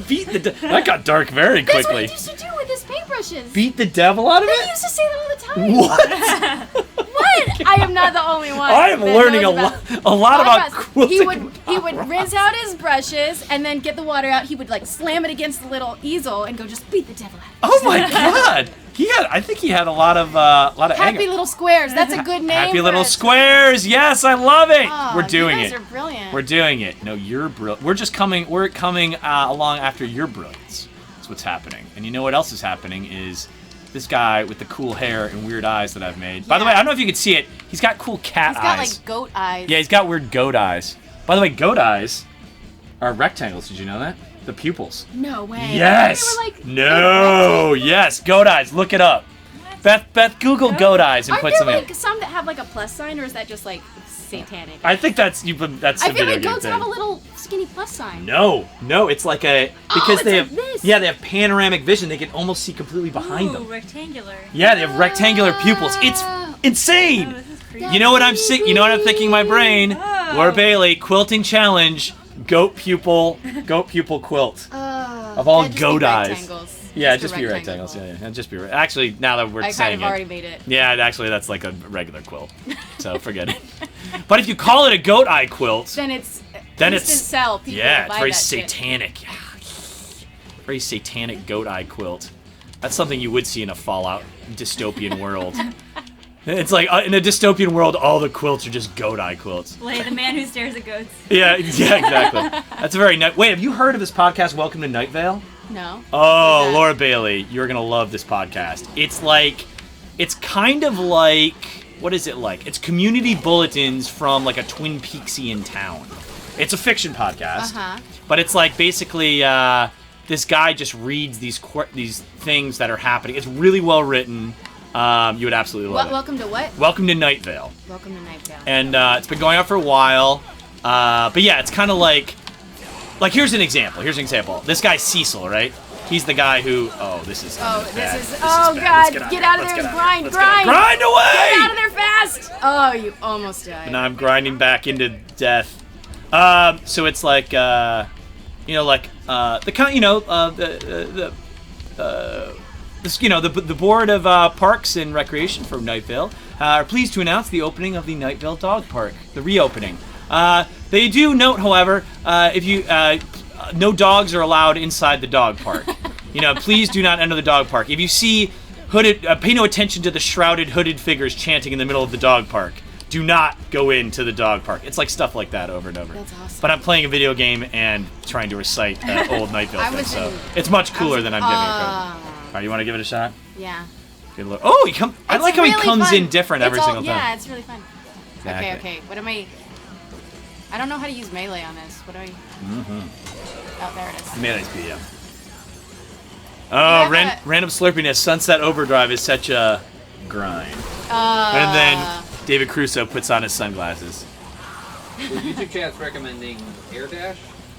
beat the that got dark very That's what quickly. he used to do with his paintbrushes. Beat the devil out of He it? used to say that all the time. What? What? I am not the only one. I am that learning knows a lot about Bob Ross. quilting. He would rinse out his brushes and then get the water out. He would like slam it against the little easel and go just beat the devil out. Oh my God! I think he had a lot of anger. Happy Little Squares. That's a good name. Happy for Little it. Squares. Yes, I love it. Oh, We're doing you guys it. are brilliant. We're doing it. No, you're brilliant. We're coming along after your brilliance. That's what's happening. And you know what else is happening is this guy with the cool hair and weird eyes that I've made. By the way, I don't know if you can see it. He's got cool cat eyes. He's got like goat eyes. Yeah, he's got weird goat eyes. By the way, goat eyes are rectangles. Did you know that? The pupils. No way. Yes. They were like No. Yes. Goat eyes. Look it up. Beth, Google goat eyes and Aren't put there something. like some that have like a plus sign, or is that just like satanic? I think that's a I feel video like game goats thing. have a little skinny plus sign. No, it's like because it's they like have this. they have panoramic vision. They can almost see completely behind Ooh, them. rectangular. Yeah, they have rectangular pupils. It's insane. Oh, this is creepy. You know what I'm sick? You know what I'm thinking in my brain? Oh. Laura Bailey quilting challenge, goat pupil quilt. Of all that'd just goat be eyes. rectangles. Yeah, Just just a be rectangle rectangles. Yeah, just be. Actually, now that we're I saying kind of already made it. yeah, actually, that's like a regular quilt. So forget it. But if you call it a goat eye quilt, Then it's Then instant it's- sell. People yeah, will it's buy very that shit. satanic. Very satanic goat eye quilt. That's something you would see in a Fallout dystopian world. It's like in a dystopian world, all the quilts are just goat eye quilts. Like the man who stares at goats. Yeah, exactly. That's a very wait. Have you heard of this podcast? Welcome to Night Vale. No. Oh, What is that? Laura Bailey, you're gonna love this podcast. It's kind of like, what is it like? It's community bulletins from like a Twin Peaksian town. It's a fiction podcast, but it's like basically this guy just reads these things that are happening. It's really well written. You would absolutely love it. Welcome to what? Welcome to Night Vale. Welcome to Night Vale. And it's been going on for a while. But yeah, it's kind of like here's an example. This guy Cecil, right? He's the guy who. Oh, this is. Oh, bad. this is. This Oh bad. God! Get out of there and grind! Grind! Grind away! Get out of there fast! Oh, you almost died. And I'm grinding back into death. So it's like, the board of Parks and Recreation from Night Vale are pleased to announce the opening of the Night Vale Dog Park, the reopening. They do note, however, no dogs are allowed inside the dog park. Please do not enter the dog park. If you see pay no attention to the shrouded, hooded figures chanting in the middle of the dog park. Do not go into the dog park. It's like stuff like that over and over. That's awesome. But I'm playing a video game and trying to recite old Night Vale things, so in- it's much cooler than I'm giving it credit. All right, you want to give it a shot? Yeah. Good look. Oh, I like how he really comes fun. in different every It's single time. Yeah, it's really fun. Exactly. Okay. What am I? I don't know how to use melee on this. What do I? Oh, there it is. Melee's PDF. Oh, Yeah. random slurpiness. Sunset Overdrive is such a grind. And then David Crusoe puts on his sunglasses. The YouTube chat's recommending Air Dash.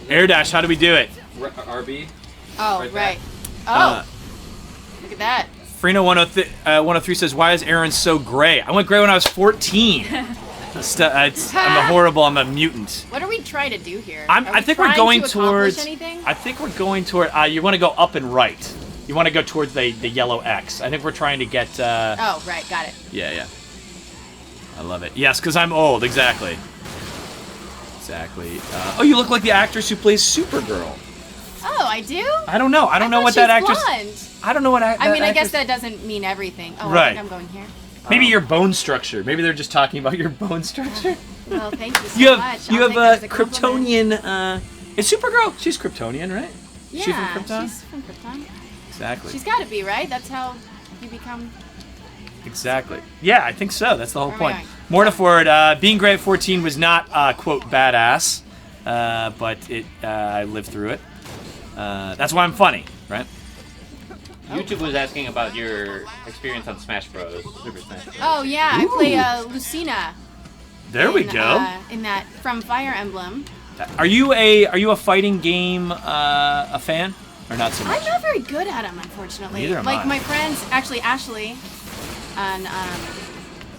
Air Dash, how do we do it? RB. Oh, right right. Uh, Look at that. Freno 103 says, "Why is Aaron so gray? I went gray when I was 14. I'm a mutant. What are we trying to do here? I think we're trying going to accomplish towards. anything? I think we're going toward. You want to go up and right. You want to go towards the yellow X. I think we're trying to get. Oh, right. Got it. Yeah. I love it. Yes, because I'm old. Exactly. Oh, you look like the actress who plays Supergirl. Oh, I do? I don't know. I don't know thought what that she's actress. blonde. I don't know what. I mean, I guess that doesn't mean everything. Oh, I Right. think I'm going here. Maybe your bone structure. Maybe they're just talking about your bone structure. Well, thank you so You have much. you I'll have take a that as a compliment. Kryptonian. Is Supergirl? She's Kryptonian, right? Yeah, Is she from Krypton? she's from Krypton. Exactly. She's got to be, right? That's how you become... Exactly. Yeah, I think so. That's the whole Where point. am More to forward. Being gray at 14 was not quote badass, but I lived through it. That's why I'm funny, right? YouTube was asking about your experience on Smash Bros. Super Smash Bros. Oh, yeah, I play Ooh. Lucina. There we go. In that, from Fire Emblem. Are you a fighting game a fan or not so much? I'm not very good at them, unfortunately. Neither am like I. my friends, actually Ashley, and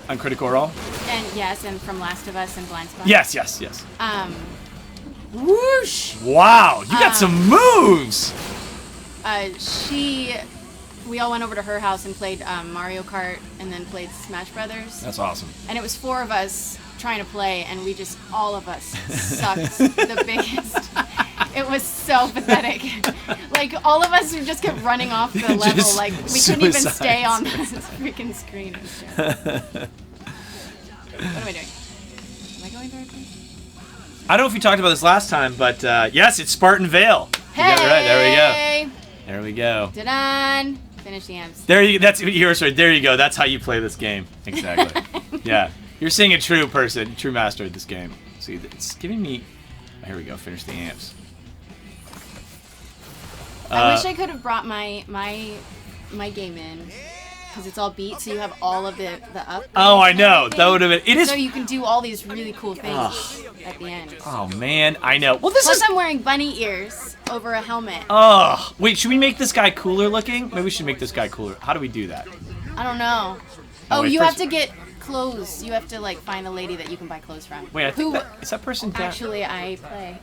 On Critical Role? and from Last of Us and Blind Spot. Yes. Whoosh. Wow, you got some moves. We all went over to her house and played Mario Kart and then played Smash Brothers. That's awesome. And it was 4 of us trying to play, and all of us sucked the biggest. It was so pathetic. Like, all of us just kept running off the level. Just Like, we couldn't even suicides. stay on the freaking screen. What am I doing? Am I going the right place? I don't know if you talked about this last time, but yes, it's Spartan Vale. You got it right. There we go. There we go. Da-dun! Finish the amps. There you. That's yours. Right. There you go. That's how you play this game. Exactly. Yeah. You're seeing a true person, true master of this game. See, it's giving me. Oh, here we go. Finish the amps. I wish I could have brought my game in, because it's all beat, so you have all of the up. Oh, I know. That would have been. It is. So you can do all these really cool things at the end. Oh man, I know. Well, this Plus, is. I'm wearing bunny ears over a helmet. Oh, wait. Should we make this guy cooler looking? Maybe we should make this guy cooler. How do we do that? I don't know. Oh, Oh, wait, you first- have to get clothes. You have to like find a lady that you can buy clothes from. Wait, I think Who is that person down? actually I play.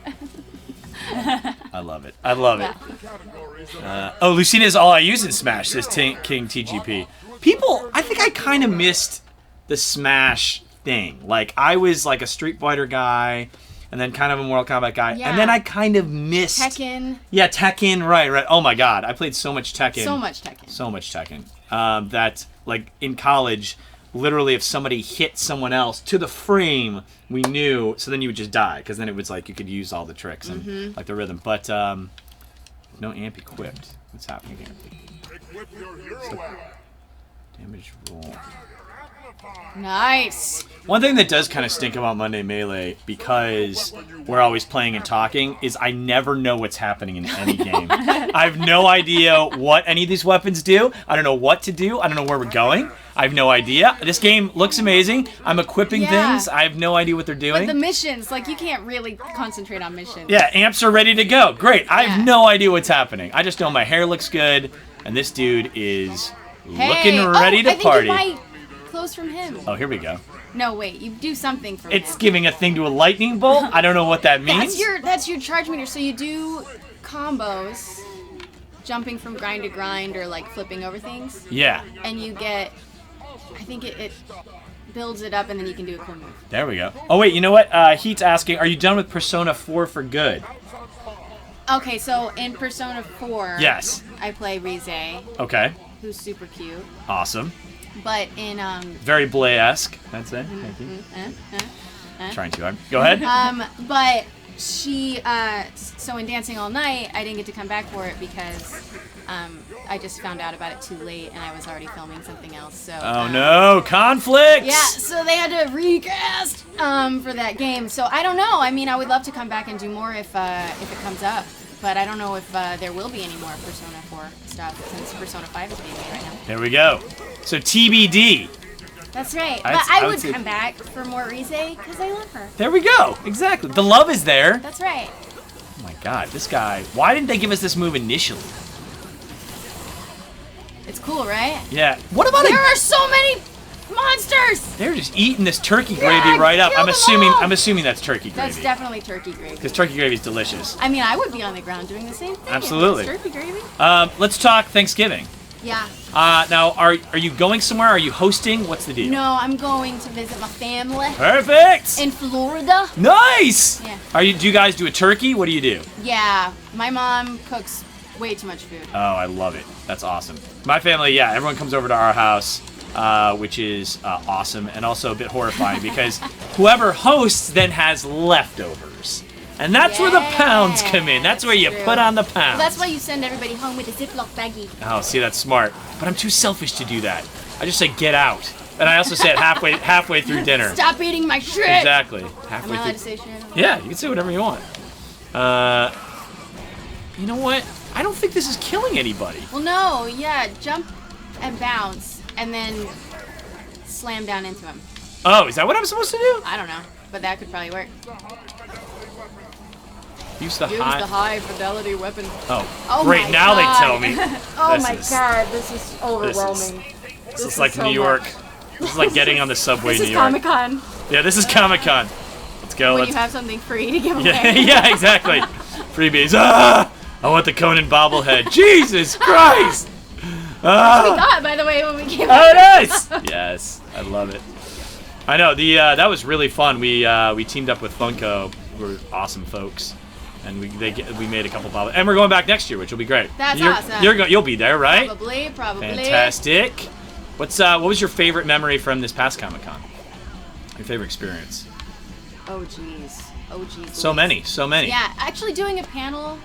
I love it. I love it. Oh, Lucina is all I use in Smash, says King TGP. People, I think I kind of missed the Smash thing. Like, I was like a Street Fighter guy, and then kind of a Mortal Kombat guy, Yeah. and then I kind of missed... Tekken. Yeah, Tekken, right. Oh my god, I played so much Tekken. So much Tekken. So much Tekken. That, like, in college, literally if somebody hit someone else to the frame, we knew, so then you would just die, because then it was like you could use all the tricks and like the rhythm. But no amp equipped. What's happening here? So, damage roll. Nice. One thing that does kind of stink about Monday Melee, because we're always playing and talking, is I never know what's happening in any game. I have no idea what any of these weapons do. I don't know what to do. I don't know where we're going. I have no idea. This game looks amazing. I'm equipping Yeah. things. I have no idea what they're doing. But the missions, like, you can't really concentrate on missions. Yeah, amps are ready to go. Great. I have Yeah. no idea what's happening. I just know my hair looks good, and this dude is looking ready to party. I think you buy clothes from him. Oh, here we go. No, wait, you do something for It's him. giving a thing to a lightning bolt. I don't know what that means. That's your charge meter. So you do combos, jumping from grind to grind or like flipping over things, Yeah. and you get, I think it builds it up, and then you can do a cool move. There we go. Oh, wait, you know what? Heat's asking, are you done with Persona 4 for good? Okay, so in Persona 4, Yes. I play Rize, Okay. who's super cute. Awesome. But in Very Bleyaert-esque. That's it. Thank you. Trying to. Go ahead. but she so in Dancing All Night, I didn't get to come back for it because I just found out about it too late, and I was already filming something else. So Oh, no. Conflicts! yeah, so they had to recast for that game. So I don't know. I mean, I would love to come back and do more if it comes up. But I don't know if there will be any more Persona 4 stuff since Persona 5 is being made right now. There we go. So TBD. That's right. I'd- But I I would would say- come back for more Rize because I love her. There we go. Exactly. The love is there. That's right. Oh, my God. This guy. Why didn't they give us this move initially? It's cool, right? Yeah. What about There are so many monsters! They're just eating this turkey Yeah, gravy right up. kill I'm them assuming. all. I'm assuming that's turkey That's gravy. definitely turkey gravy. Because turkey gravy is delicious. I mean, I would be on the ground doing the same thing. if it was Absolutely. turkey gravy. Let's talk Thanksgiving. Yeah. Now, are you going somewhere? Are you hosting? What's the deal? No, I'm going to visit my family Perfect. in Florida. Nice. Yeah. Do you guys do a turkey? What do you do? Yeah, my mom cooks way too much food. Oh, I love it. That's awesome. My family, yeah, everyone comes over to our house, which is awesome and also a bit horrifying because whoever hosts then has leftovers. And that's where the pounds come in. That's where you true. put on the pounds. Well, that's why you send everybody home with a Ziploc baggie. Oh, see, that's smart. But I'm too selfish to do that. I just say, get out. And I also say it halfway through dinner. Stop eating my shit! Exactly. Am Halfway I allowed to through. say shit? Yeah, you can say whatever you want. You know what? I don't think this is killing anybody. Well, no, yeah, jump and bounce, and then slam down into him. Oh, is that what I'm supposed to do? I don't know, but that could probably work. Use the Use high. the high fidelity weapon. Oh, Oh great! my Now God. they tell me. Oh This my is- god, this is overwhelming. This is like New York. This is like getting on the subway This in is New York. Comic-Con, Yeah, this is Comic-Con. Let's go. when Let's. you have something free to give away. Yeah, yeah, exactly. Freebies. Ah! I want the Conan bobblehead. Jesus Christ! We Ah! got, by the way, when we came Oh, out. nice! Yes, I love it. I know that was really fun. We teamed up with Funko, who are awesome folks, and we made a couple bobbleheads, and we're going back next year, which will be great. That's awesome. You'll be there, right? Probably. Fantastic. What was your favorite memory from this past Comic-Con? Your favorite experience? Oh jeez. So many. Yeah, actually doing a panel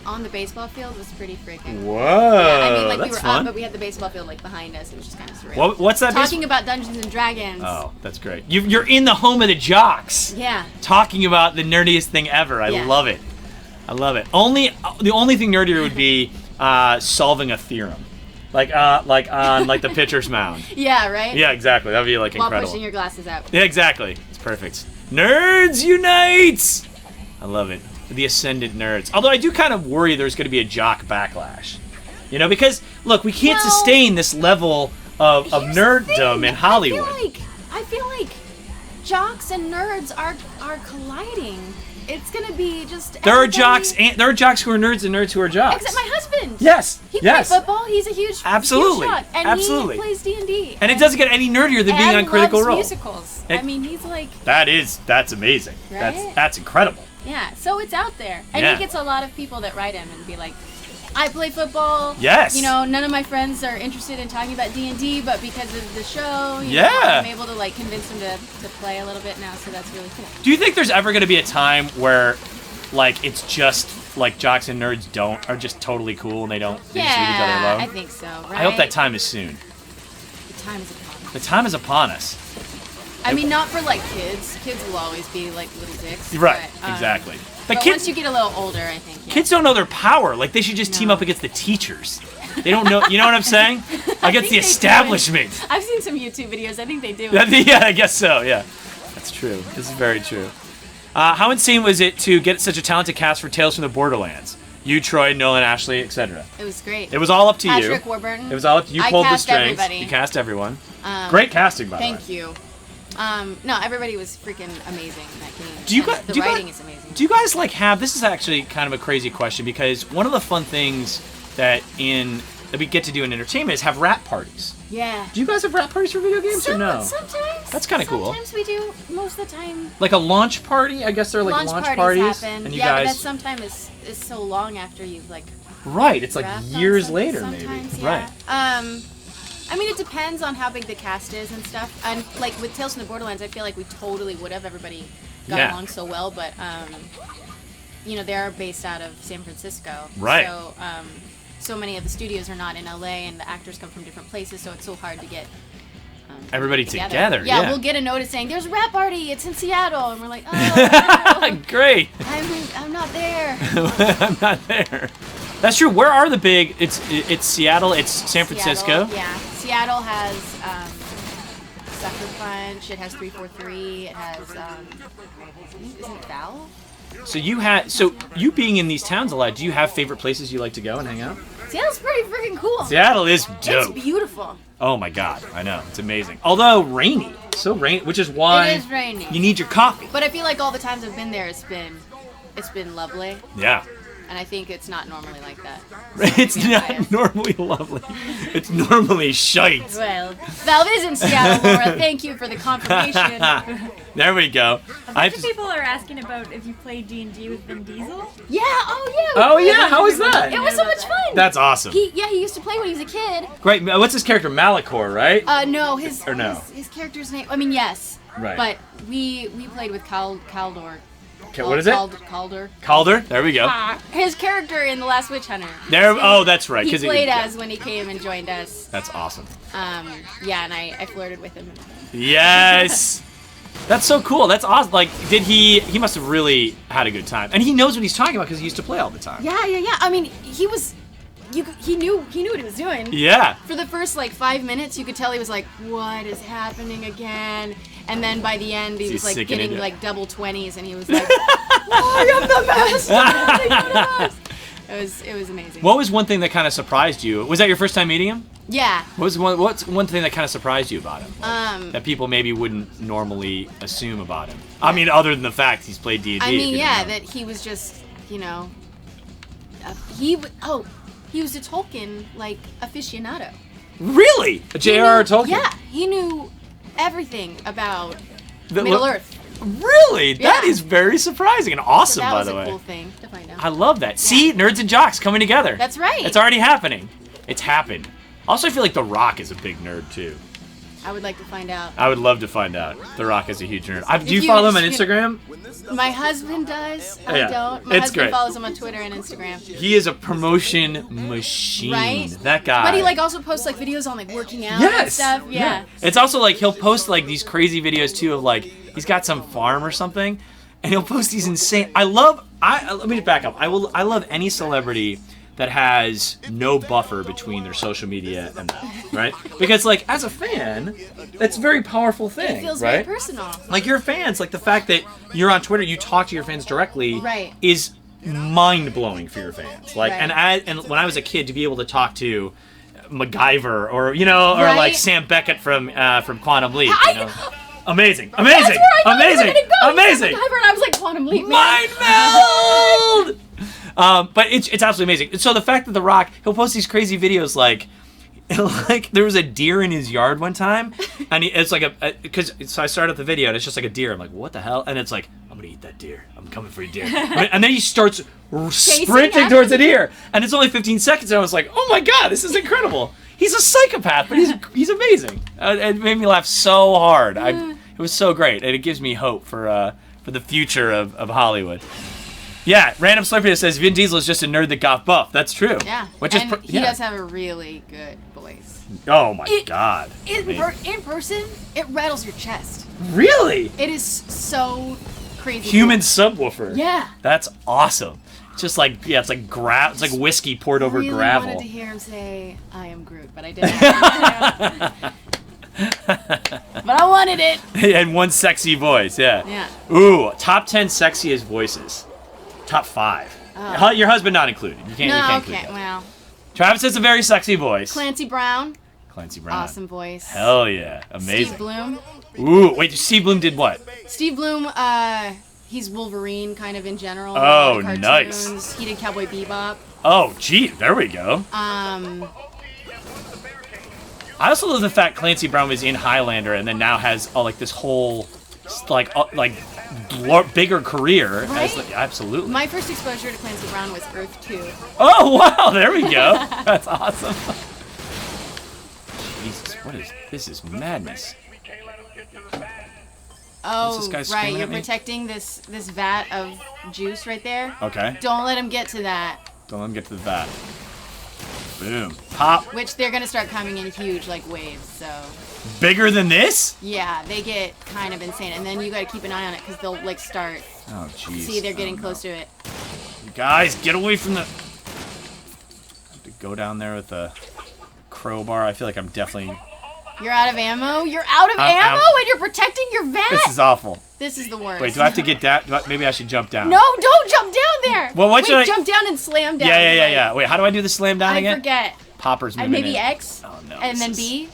on the baseball field was pretty freaking. Whoa. Yeah, I mean, like that's we were fun. up, but we had the baseball field like behind us. It was just kind of surreal. What's that? Talking about Dungeons and Dragons. Oh, that's great. You're in the home of the jocks. Yeah. Talking about the nerdiest thing ever. I love it. The only thing nerdier would be solving a theorem. Like on the pitcher's mound. Yeah, right? Yeah, exactly. That would be like While incredible. pushing your glasses out. Yeah, exactly. It's perfect. Nerds unite! I love it. The Ascendant nerds. Although I do kind of worry there's going to be a jock backlash. You know, because look, we can't sustain this level of nerddom in Hollywood. I feel like jocks and nerds are colliding. It's gonna be just. There are jocks who are nerds and nerds who are jocks. Except my husband. Yes. He plays football. He's a huge Absolutely. Huge jock, and Absolutely. he plays D&D. And it doesn't get any nerdier than being on Critical loves Role. musicals. I mean, he's like. That's amazing. Right? That's incredible. Yeah. So it's out there, and he gets a lot of people that write him and be like, I play football. Yes. You know, none of my friends are interested in talking about D&D, but because of the show, you Yeah. know, I'm able to like convince them to play a little bit now. So that's really cool. Do you think there's ever going to be a time where, like, it's just like jocks and nerds are just totally cool and they just leave each other alone? I think so. Right? I hope that time is soon. The time is upon us. The time is upon us. I mean, not for like kids. Kids will always be like little dicks. Right. But, Exactly. But kids, once you get a little older, I think. Yeah. kids don't know their power. Like, they should just team up against the teachers. They don't know. You know what I'm saying? Against the establishment. I've seen some YouTube videos. I think they do. Yeah, I guess so. Yeah, that's true. This is very true. How insane was it to get such a talented cast for Tales from the Borderlands? You, Troy, Nolan, Ashley, etc. It was great. It was all up to you. Patrick Warburton. It was all up to you. I Pulled the cast strings. everybody. You cast everyone. Great casting, by the way. Thank you. No, everybody was freaking amazing in that game. Do you And the writing is amazing. Do you guys have? This is actually kind of a crazy question because one of the fun things that we get to do in entertainment is have rap parties. Yeah. Do you guys have rap parties for video games or no? Sometimes. That's kind of cool. Sometimes we do. Most of the time. Like a launch party? I guess they're like launch parties. Happen. And you yeah, guys. but that sometimes is so long after you've like. Right. It's like wrapped years on later, sometimes, maybe. yeah. Right. I mean, it depends on how big the cast is and stuff. And like with Tales from the Borderlands, I feel like we totally would have. Everybody got along so well, but you know, they're based out of San Francisco. Right. So so many of the studios are not in LA, and the actors come from different places, so it's so hard to get everybody together. Yeah, we'll get a notice saying there's a rap party. It's in Seattle, and we're like, oh, no, great. I'm not there. I'm not there. That's true. Where are the big? It's Seattle. It's San Francisco. Seattle, yeah, Seattle has Sucker Punch. It has 343. It has isn't it Valve? So you being in these towns a lot, do you have favorite places you like to go and hang out? Seattle's pretty freaking cool. Seattle is dope. It's beautiful. Oh my god, I know. It's amazing. Although rainy. So rainy, which is why it is rainy. You need your coffee. But I feel like all the times I've been there, it's been lovely. Yeah. And I think it's not normally like that. It's not normally lovely. It's normally shite. Well, Valve is in Seattle, Laura. Thank you for the confirmation. There we go. A bunch of people are asking about if you played D&D with Vin Diesel. Yeah. Oh yeah. Oh yeah. How was that? It was so much fun. That's awesome. He used to play when he was a kid. Great. What's his character? Malachor, right? No, his character's name. I mean, yes. Right. But we played with Caldor. Okay, what is it? Calder. Calder. There we go. His character in The Last Witch Hunter. There. Oh, that's right. He played as when he came and joined us. That's awesome. Yeah, and I flirted with him. Yes. That's so cool. That's awesome. Like, he must have really had a good time. And he knows what he's talking about because he used to play all the time. Yeah. I mean, he knew what he was doing. Yeah. For the first 5 minutes, you could tell he was like, "What is happening again?" And then by the end, he was getting double 20s, and he was like, "I am the best!" It was amazing. What was one thing that kind of surprised you? Was that your first time meeting him? Yeah. What's one thing that kind of surprised you about him? That people maybe wouldn't normally assume about him. I mean, other than the fact he's played D&D. I mean, that he was just, he was a Tolkien aficionado. Really? A J.R.R. Tolkien? Yeah, he knew everything about Middle Earth. Really? That Yeah. is very surprising and awesome, So that by was the a way. cool thing to find out. I love that. See, nerds and jocks coming together. That's right. It's already happening. It's happened. Also, I feel like The Rock is a big nerd too. I would like to find out. I would love to find out. The Rock is a huge nerd. Do you you follow him on just- Instagram? My husband does. I Yeah. don't. My It's husband great. follows him on Twitter and Instagram. He is a promotion machine. Right? That guy. But he like also posts like videos on like working out and Yes. stuff. Yeah. It's also like he'll post like these crazy videos too of like he's got some farm or something, and he'll post these insane. Let me just back up. I love any celebrity that has no buffer between their social media and that, right? Because like as a fan, that's a very powerful thing, It feels right? very personal. Like your fans, like the fact that you're on Twitter, you talk to your fans directly, Right. is mind blowing for your fans. Like, Right. and when I was a kid, to be able to talk to MacGyver or or Right. like Sam Beckett from Quantum Leap, I- amazing, That's where I thought we were amazing, gonna go. amazing. MacGyver, and I was like Quantum Leap. man. Mind meld. But it's absolutely amazing. So the fact that The Rock, he'll post these crazy videos like there was a deer in his yard one time, and it's like so I started the video and it's just like a deer. I'm like, what the hell? And it's like, I'm gonna eat that deer. I'm coming for you, deer. And then he starts sprinting after towards the deer, and it's only 15 seconds. And I was like, oh my god, this is incredible. He's a psychopath, but he's amazing. It made me laugh so hard. It was so great, and it gives me hope for the future of Hollywood. Yeah, random Slurpee says Vin Diesel is just a nerd that got buff. That's true. Yeah. Which and is he does have a really good voice. Oh my god. In person, it rattles your chest. Really? It is so crazy. Human cool. subwoofer. Yeah. That's awesome. It's just like it's like it's like whiskey poured over I really gravel. wanted to hear him say, "I am Groot," but I didn't. But I wanted it. And one sexy voice, yeah. Yeah. Ooh, top 10 sexiest voices. Top 5. Oh. Your husband not included. You can't. No, you can't okay, include that. well. Travis has a very sexy voice. Clancy Brown, Clancy Brown. awesome voice. Hell yeah, amazing. Steve Bloom. Ooh, wait, Steve Bloom did what? Steve Bloom, he's Wolverine kind of in general. Oh, the nice. cartoons. He did Cowboy Bebop. Oh, gee, there we go. I also love the fact Clancy Brown was in Highlander and then now has like this whole bigger career. Right? Absolutely. My first exposure to Clancy Brown was Earth 2. Oh wow, there we go. That's awesome. Jesus, this is madness. Oh, this guy right, screaming you're at me? protecting this vat of juice right there. Okay. Don't let him get to that. Don't let him get to the vat. Boom. Pop. Which they're gonna start coming in huge, like waves. So Bigger than this? yeah, they get kind of insane, and then you gotta keep an eye on it because they'll like start. Oh jeez. See, they're getting close to it. You guys, get away from the. I have to go down there with a crowbar. I feel like I'm definitely. You're out of ammo. You're out of I'm ammo, out. and you're protecting your vat. This is awful. This is the worst. Wait, do I have to get down? Maybe I should jump down. No, don't jump down there. Well, what Wait, should I- jump down and slam down. Yeah. Wait, how do I do the slam down I again? forget. Poppers moving Maybe in. X. Oh no. And this then is- B.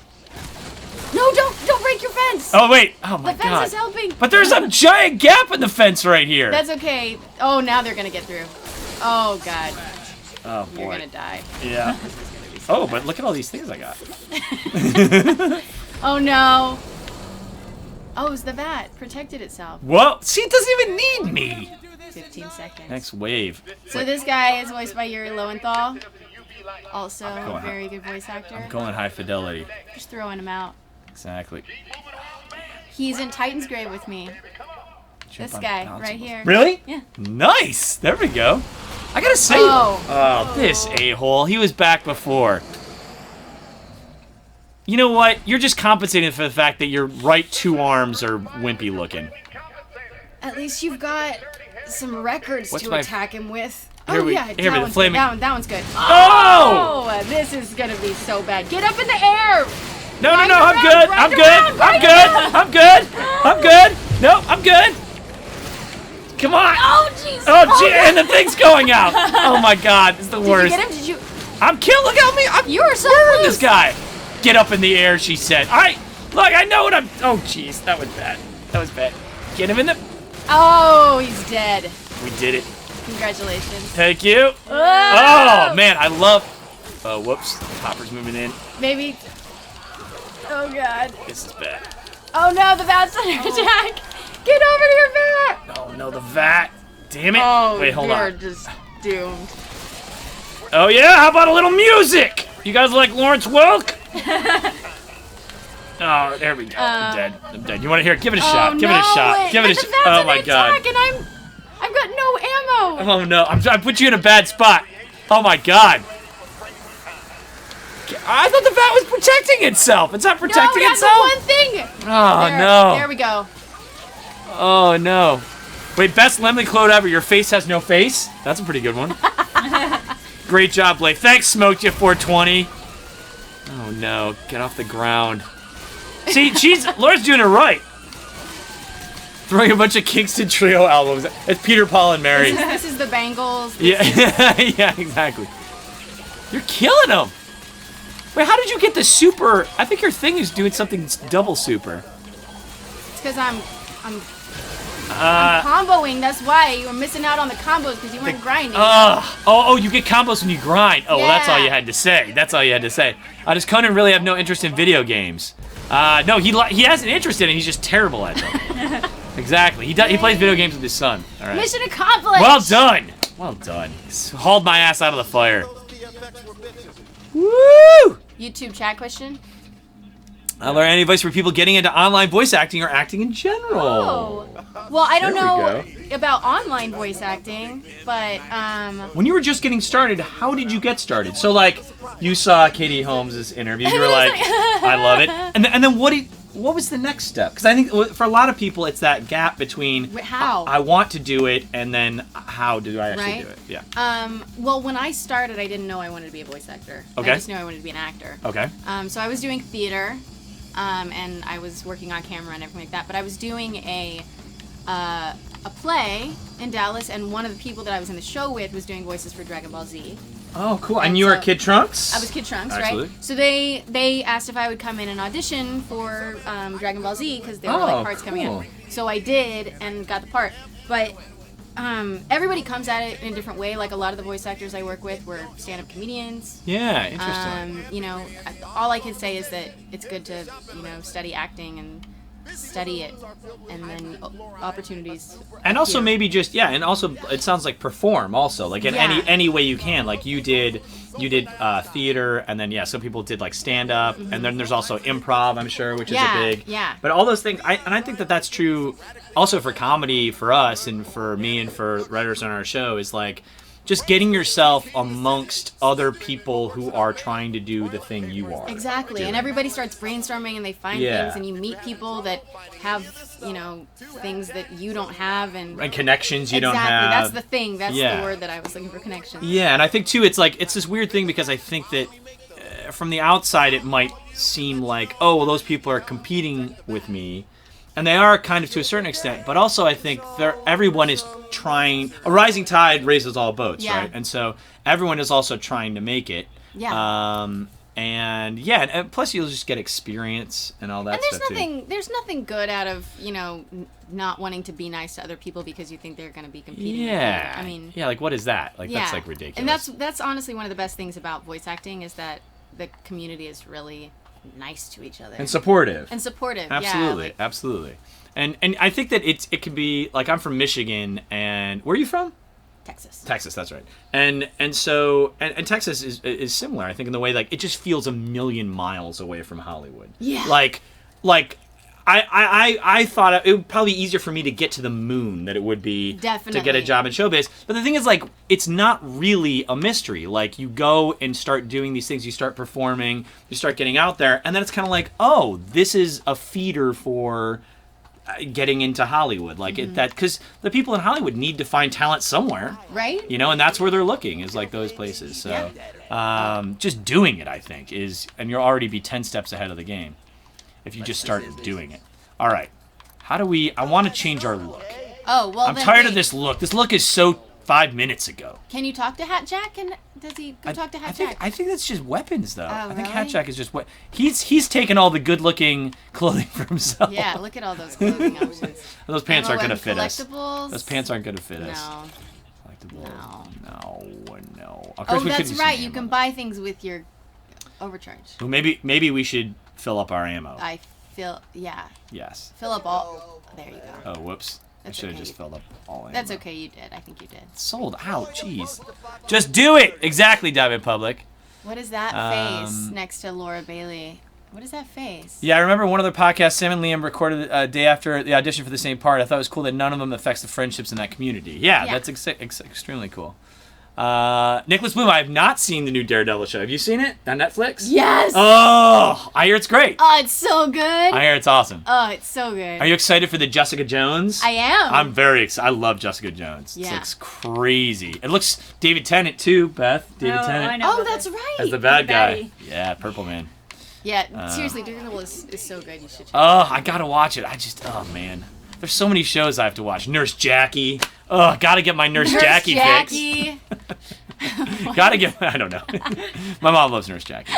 No, don't break your fence. Oh wait. Oh my the fence god. is helping. But there's a giant gap in the fence right here. That's okay. Oh, now they're gonna get through. Oh god, Oh boy. you're gonna die. Yeah. Oh, but look at all these things I got. Oh no. Oh, it was the vat protected itself. Whoa. See, it doesn't even need me. 15 seconds. Next wave. So this guy is voiced by Yuri Lowenthal. Also going a very good voice actor. Going high fidelity. Just throwing him out. Exactly. He's in Titan's Grave with me. Jump This on guy bounce right on- here. Really? Yeah. Nice. There we go. I gotta say. Oh. This a-hole. He was back before. You know what? You're just compensating for the fact that your right two arms are wimpy looking. At least you've got some records What's to my- attack him with. Here Oh we- yeah, here that we- the one's flaming- good. That one's good. Oh! Oh, this is gonna be so bad. Get up in the air! No, Grind I'm around, good. grind I'm good. around, I'm grind good. around. I'm good. I'm good. No, I'm good. Come on. Oh jeez! Oh, gee, and the thing's going out. Oh my god, it's the Did worst. you get him? Did you? I'm killed. Look at me. I'm You were so murdering close. this guy. Get up in the air, she said. Look, I know what I'm. Oh, jeez, that was bad. That was bad. Get him in the. Oh, he's dead. We did it. Congratulations. Thank you. Oh man, I love. Oh, whoops. Hopper's moving in. Maybe. Oh god. This is bad. Oh no, the bat's under attack. Get over to your vat! Oh no, the vat. Damn it. Oh, Wait, hold you're on. just doomed. Oh yeah, how about a little music? You guys like Lawrence Welk? Oh, there we go. I'm dead. I'm dead. You want to hear? Give it a shot. Give it a shot. Wait, Give it a shot. Oh my god. And I've got no ammo. Oh no, I put you in a bad spot. Oh my god. I thought the vat was protecting itself. It's not protecting that's itself. the one thing. Oh There, no. There we go. Oh no. Wait, best lemon clothes ever. Your face has no face? That's a pretty good one. Great job, Blake. Thanks, Smoked You 420. Oh no, get off the ground. See, Laura's doing it right. Throwing a bunch of Kingston Trio albums. It's Peter, Paul, and Mary. This is the Bangles. Yeah, yeah, exactly. You're killing them. Wait, how did you get the super? I think your thing is doing something double super. It's because I'm comboing. That's why you were missing out on the combos because you weren't grinding. You get combos when you grind. Oh, well, that's all you had to say. That's all you had to say. Does Conan really have no interest in video games? No, he has an interest in it. He's just terrible at them. Exactly. He plays video games with his son. All right. Mission accomplished. Well done. Well done. Hauled my ass out of the fire. Woo! YouTube chat question. Laura, any advice for people getting into online voice acting or acting in general? Oh. Well, I don't There we know about online voice acting, but When you were just getting started, how did you get started? So, like, you saw Katie Holmes' interview, you were like, I love it. And then what was the next step? Because I think for a lot of people, it's that gap between how I want to do it and then how do I actually do it? Yeah. Well, when I started, I didn't know I wanted to be a voice actor. Okay. I just knew I wanted to be an actor. Okay. So I was doing theater, and I was working on camera and everything like that. But I was doing a play in Dallas, and one of the people that I was in the show with was doing voices for Dragon Ball Z. Oh, cool. And you were Kid Trunks? I was Kid Trunks, Absolutely. right? So they asked if I would come in and audition for Dragon Ball Z because there were like parts coming cool. up. So I did and got the part. But everybody comes at it in a different way. Like a lot of the voice actors I work with were stand-up comedians. Yeah, interesting. All I can say is that it's good to study acting and study it, and then opportunities. And also maybe just and also it sounds like perform also, like in any way you can. Like you did theater, and then some people did like stand up, and then there's also improv, I'm sure, which is a big. Yeah. But all those things, I think that's true also for comedy for us and for me and for writers on our show is like just getting yourself amongst other people who are trying to do the thing you are. Exactly. And everybody starts brainstorming and they find things, and you meet people that have, things that you don't have, and connections you don't have. Exactly. That's the thing. That's the word that I was looking for, connections. Yeah, and I think too it's this weird thing because I think that from the outside it might seem like, oh, well, those people are competing with me. And they are kind of to a certain extent, but also I think everyone is trying. A rising tide raises all boats, right? And so everyone is also trying to make it. Yeah. And plus you'll just get experience and all that and stuff too. There's nothing good out of not wanting to be nice to other people because you think they're going to be competing. Yeah. I mean. Yeah, like what is that? Like that's like ridiculous. And that's honestly one of the best things about voice acting is that the community is really nice to each other and supportive absolutely. Absolutely. And I think that it can be like, I'm from Michigan, and where are you from? Texas, that's right. And so Texas is similar, I think, in the way like it just feels a million miles away from Hollywood. Like I thought it would probably be easier for me to get to the moon than it would be to get a job in showbiz. But the thing is, like, it's not really a mystery. Like, you go and start doing these things, you start performing, you start getting out there, and then it's kind of like, oh, this is a feeder for getting into Hollywood. Like, because the people in Hollywood need to find talent somewhere. Right. And that's where they're looking, is like those places. So just doing it, I think, and you'll already be 10 steps ahead of the game if you just start doing it. All right. I want to change our look. Oh, well, I'm tired of this look. This look is so 5 minutes ago. Can you talk to Hat Jack? And does he go talk to Hat Jack? I think that's just weapons, though. I think really? Hat Jack is just what he's taken all the good-looking clothing for himself. Yeah, look at all those clothing options. Those pants aren't going to fit us. Collectibles? Those pants aren't going to fit us. No. Collectibles. No. Oh, that's right. You can buy things with your overcharge. Well, maybe we should fill up our ammo. I Yes. Fill up all. There you go. Oh, whoops. I should have just filled up all in. That's okay, you did. I think you did. Sold out. Jeez. Just do it. Exactly, Diamond Public. What is that face next to Laura Bailey? What is that face? Yeah, I remember one other podcast Sam and Liam recorded a day after the audition for the same part. I thought it was cool that none of them affects the friendships in that community. Yeah. That's extremely cool. Nicholas Bloom, I have not seen the new Daredevil show. Have you seen it on Netflix? Yes! Oh, I hear it's great. Oh, it's so good. I hear it's awesome. Oh, it's so good. Are you excited for the Jessica Jones? I am. I'm very excited. I love Jessica Jones. Yeah. It looks crazy. It looks David Tennant too, Beth. David I Tennant know. Oh, that's right. as the bad guy. baddie. Yeah, Purple Man. Yeah, seriously, Daredevil is so good. You should check it Oh, I gotta watch it. Oh man. There's so many shows I have to watch. Nurse Jackie. Oh, gotta get my Nurse Jackie fix. Jackie. Gotta get. I don't know. My mom loves Nurse Jackie,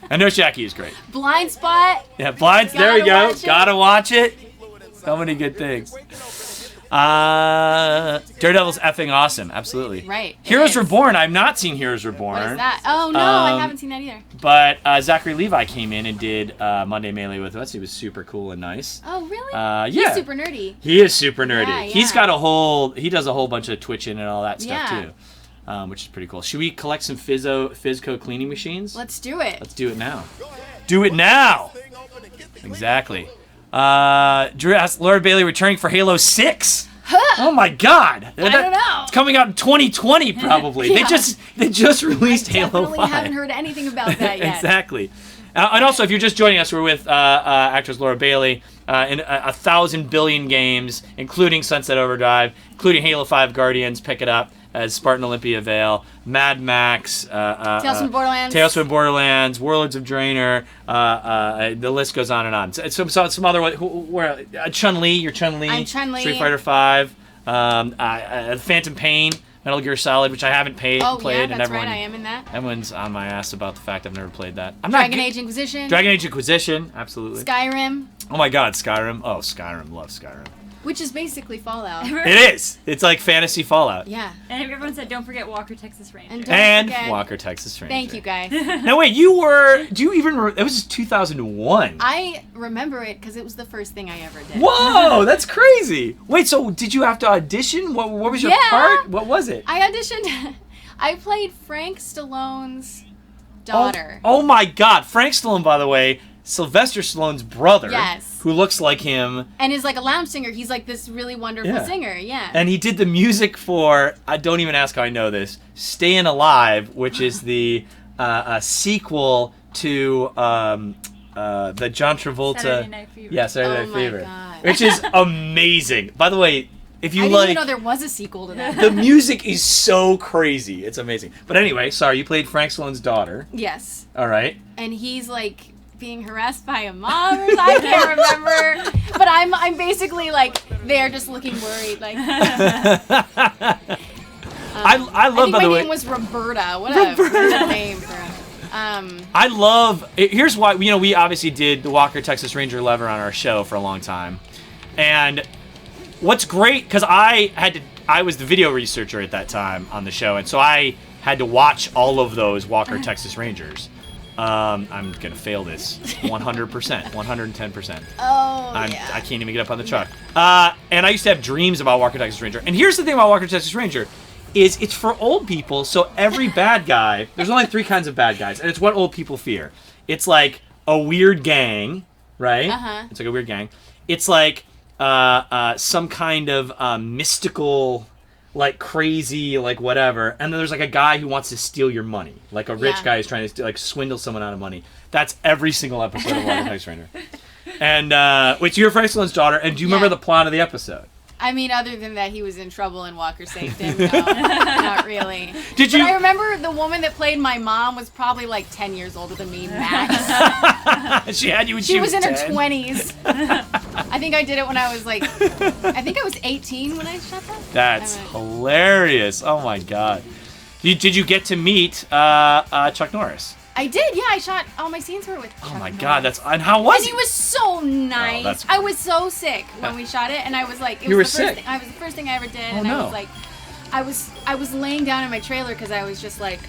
and Nurse Jackie is great. Blind Spot. Yeah, Blinds. There we Gotta go. watch it. Gotta watch it. So many good things. Daredevil's effing awesome. Absolutely. Right. it Heroes is. Reborn. I've not seen Heroes Reborn. What is that? Oh, no, I Um, haven't seen that either. But Zachary Levi came in and did Monday Melee with us. He was super cool and nice. Oh, really? yeah. He's super nerdy. He is super nerdy. Yeah, He's yeah. got he does a whole bunch of twitching and all that stuff Yeah. too, which is pretty cool. Should we collect some Fizco cleaning machines? Let's do it. Let's do it now. Do it now. Exactly. Drew asked Laura Bailey returning for Halo 6. Oh my God! I don't know. It's coming out in 2020 probably. Yeah. They just released I Halo definitely 5. haven't heard anything about that yet. Exactly. And also, if you're just joining us, we're with actress Laura Bailey in 1,000 billion games, including Sunset Overdrive, including Halo 5 Guardians, pick it up, as Spartan Olympia Vale, Mad Max, Tales from Borderlands. Tales from Borderlands, Warlords of Draenor, the list goes on and on. Some other, Chun-Li, you're Chun-Li. I'm Chun-Li. Street Fighter 5, Phantom Pain, Metal Gear Solid, which I haven't played. Oh, yeah, and that's everyone, right. I am in that. Everyone's on my ass about the fact I've never played that. Dragon Age Inquisition. Dragon Age Inquisition, absolutely. Skyrim, Oh my God, Skyrim. Oh, Skyrim. Love Skyrim. which is basically Fallout. It is. It's like fantasy Fallout. Yeah. And everyone said, don't forget Walker, Texas Ranger. And don't And forget, Walker, Texas Ranger. Thank you, guys. Now wait, it was 2001. I remember it because it was the first thing I ever did. Whoa, that's crazy. Wait, so did you have to audition? What was your Yeah. part? What was it? I auditioned. I played Frank Stallone's daughter. Oh my God, Frank Stallone, by the way, Sylvester Stallone's brother. Yes. Who looks like him. And is like a lounge singer. He's like this really wonderful Yeah. singer. Yeah. And he did the music for, I don't even ask how I know this, Stayin' Alive, which is the sequel to the John Travolta. Saturday Night Fever. Yeah, Saturday Oh Night my Fever. God. Which is amazing. By the way, if you I didn't like, even know there was a sequel to that. the music is so crazy. It's amazing. But anyway, sorry, you played Frank Stallone's daughter. Yes. All right. And he's like being harassed by a mom or I can't remember. But I'm basically like there just looking worried. Like I love, think by my the way. name was Roberta. What a weird name for I love. Here's why. We obviously did the Walker Texas Ranger lever on our show for a long time, and what's great because I was the video researcher at that time on the show, and so I had to watch all of those Walker Texas Rangers. I'm gonna fail this 100%, 110%. I can't even get up on the truck. And I used to have dreams about Walker Texas Ranger. And here's the thing about Walker Texas Ranger. Is it's for old people, so every bad guy, there's only 3 kinds of bad guys, and it's what old people fear. It's like a weird gang, right? Uh-huh. It's like a weird gang. It's like some kind of mystical, like crazy, like whatever. And then there's like a guy who wants to steal your money, like a rich guy who's trying to like swindle someone out of money. That's every single episode of Walker Texas Ranger. And wait, so you're Frank Stallone's daughter, and do you remember the plot of the episode? I mean, other than that, he was in trouble and Walker saved him. No, not really. Did you? But I remember the woman that played my mom was probably like 10 years older than me, max. She had you when She was in 10. her 20s. I think I did it when I was like, I think I was 18 when I shot that. That's hilarious. Oh my God. Did you get to meet Chuck Norris? I did, yeah. I shot all my scenes were with Chuck Oh my Norris. God, and how was And he was so nice. that's I was so sick when we shot it, and I was like, You were the first sick? Thing, I was the first thing I ever did, Oh, and no. I was like, I was laying down in my trailer because I was just like,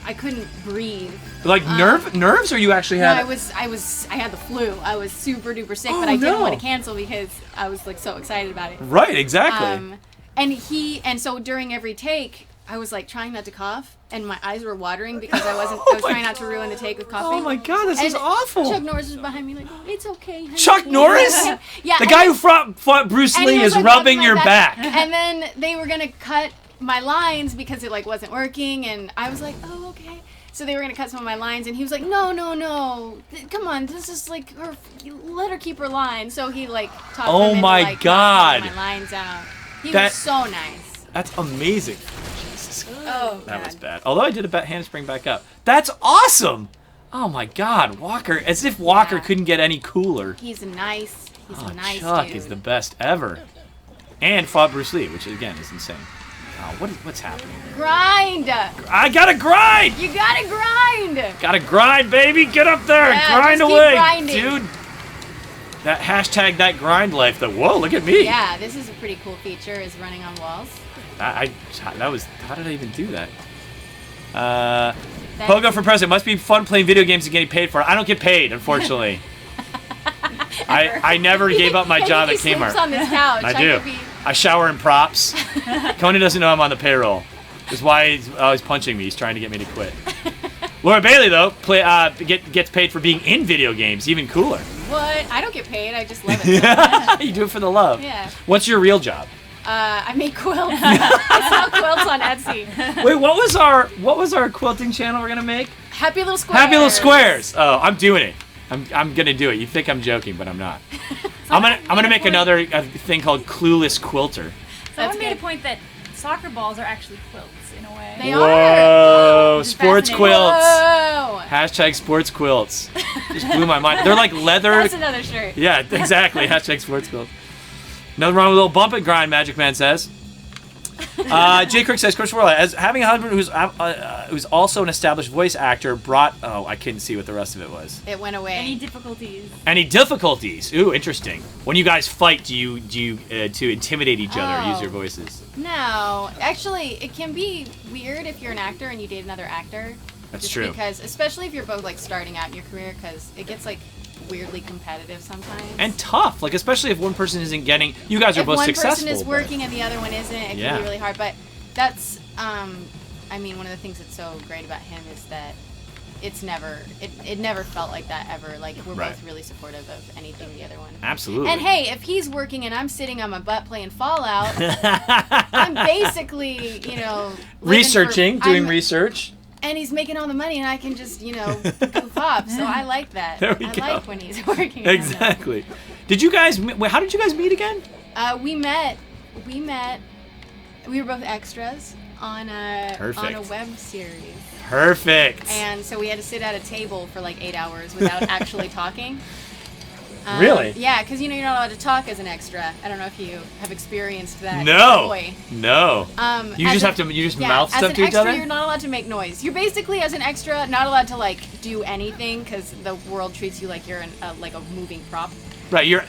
I couldn't breathe. Like nerves, or you actually had? No, I had the flu. I was super duper sick, but I didn't want to cancel because I was like so excited about it. Right, exactly. And so during every take, I was like trying not to cough, and my eyes were watering because I was trying not to ruin the take with coughing. Oh my god, this is awful. Chuck Norris was behind me like, oh, it's okay. Honey. Chuck Norris? Yeah. The guy who fought Bruce Lee is like, rubbing your back. And then they were gonna cut my lines because it like wasn't working, and I was like, oh, okay. So they were gonna cut some of my lines, and he was like, no, come on, this is like let her keep her line. So he like talked him into, my like, god, my lines out. He was so nice. That's amazing. Jesus. Oh, that was bad. Although I did a handspring back up. That's awesome. Oh my god, Walker! As if Walker couldn't get any cooler. He's nice. He's a nice Chuck dude. is the best ever, and fought Bruce Lee, which again is insane. Oh, what's happening? Grind. I gotta grind. You gotta grind. Gotta grind, baby. Get up there and grind just away, keep grinding. dude. That hashtag that grind life. Whoa, look at me. Yeah, this is a pretty cool feature. Is running on walls. How did I even do that? Pogo for president. Must be fun playing video games and getting paid for it. I don't get paid, unfortunately. I never gave up my job at Kmart. He sleeps on this couch. I do. I shower in props. Conan doesn't know I'm on the payroll. That's why he's always punching me. He's trying to get me to quit. Laura Bailey, though, gets paid for being in video games. Even cooler. What? I don't get paid. I just love it. You do it for the love. Yeah. What's your real job? I make quilts. I sell quilts on Etsy. Wait, what was our quilting channel we're gonna make? Happy Little Squares. Happy Little Squares. Oh, I'm doing it. I'm gonna do it. You think I'm joking, but I'm not. I'm gonna make another thing called Clueless Quilter. Someone made a point that soccer balls are actually quilts in a way. They Whoa, are. sports quilts. Whoa. Hashtag sports quilts. Just blew my mind. They're like leather. That's another shirt. Yeah, exactly. Hashtag sports quilts. Nothing wrong with a little bump and grind, Magic Man says. Jay Kirk says, Chris Worley, as having a husband who's also an established voice actor brought... Oh, I couldn't see what the rest of it was. It went away. Any difficulties? Any difficulties? Ooh, interesting. When you guys fight, do you to intimidate each other, use your voices? No. Actually, it can be weird if you're an actor and you date another actor. That's just true. Because, especially if you're both like starting out in your career, because it gets like weirdly competitive sometimes. And tough, like especially if one person isn't getting. You guys are both successful. If one person is working and the other one isn't, it can be really hard. But that's, I mean, one of the things that's so great about him is that it's never, it never felt like that ever. Like we're both really supportive of anything the other one. Absolutely. And hey, if he's working and I'm sitting on my butt playing Fallout, I'm basically, doing research. And he's making all the money, and I can just, goof off. So I like that. There we go. I like when he's working. Exactly. Did you guys? How did you guys meet again? We met. We were both extras on a web series. Perfect. And so we had to sit at a table for like 8 hours without actually talking. Really? Yeah, because you're not allowed to talk as an extra. I don't know if you have experienced that. No. Boy. No. You just mouth stuff to each other? As an extra, you're not allowed to make noise. You're basically, as an extra, not allowed to like do anything because the world treats you like you're like a moving prop. Right. You're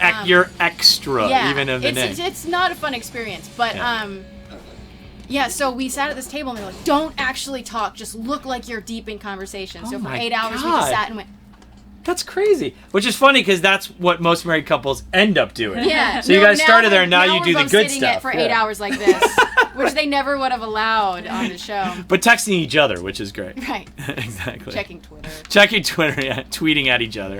extra, even in the name. It's not a fun experience, but so we sat at this table and they're like, don't actually talk, just look like you're deep in conversation. So for 8 hours we just sat and went. That's crazy. Which is funny because that's what most married couples end up doing. Yeah. So you guys started there and now you do the good sitting stuff. For 8 hours like this, which they never would have allowed on the show. But texting each other, which is great. Right. Exactly. Checking Twitter, tweeting at each other.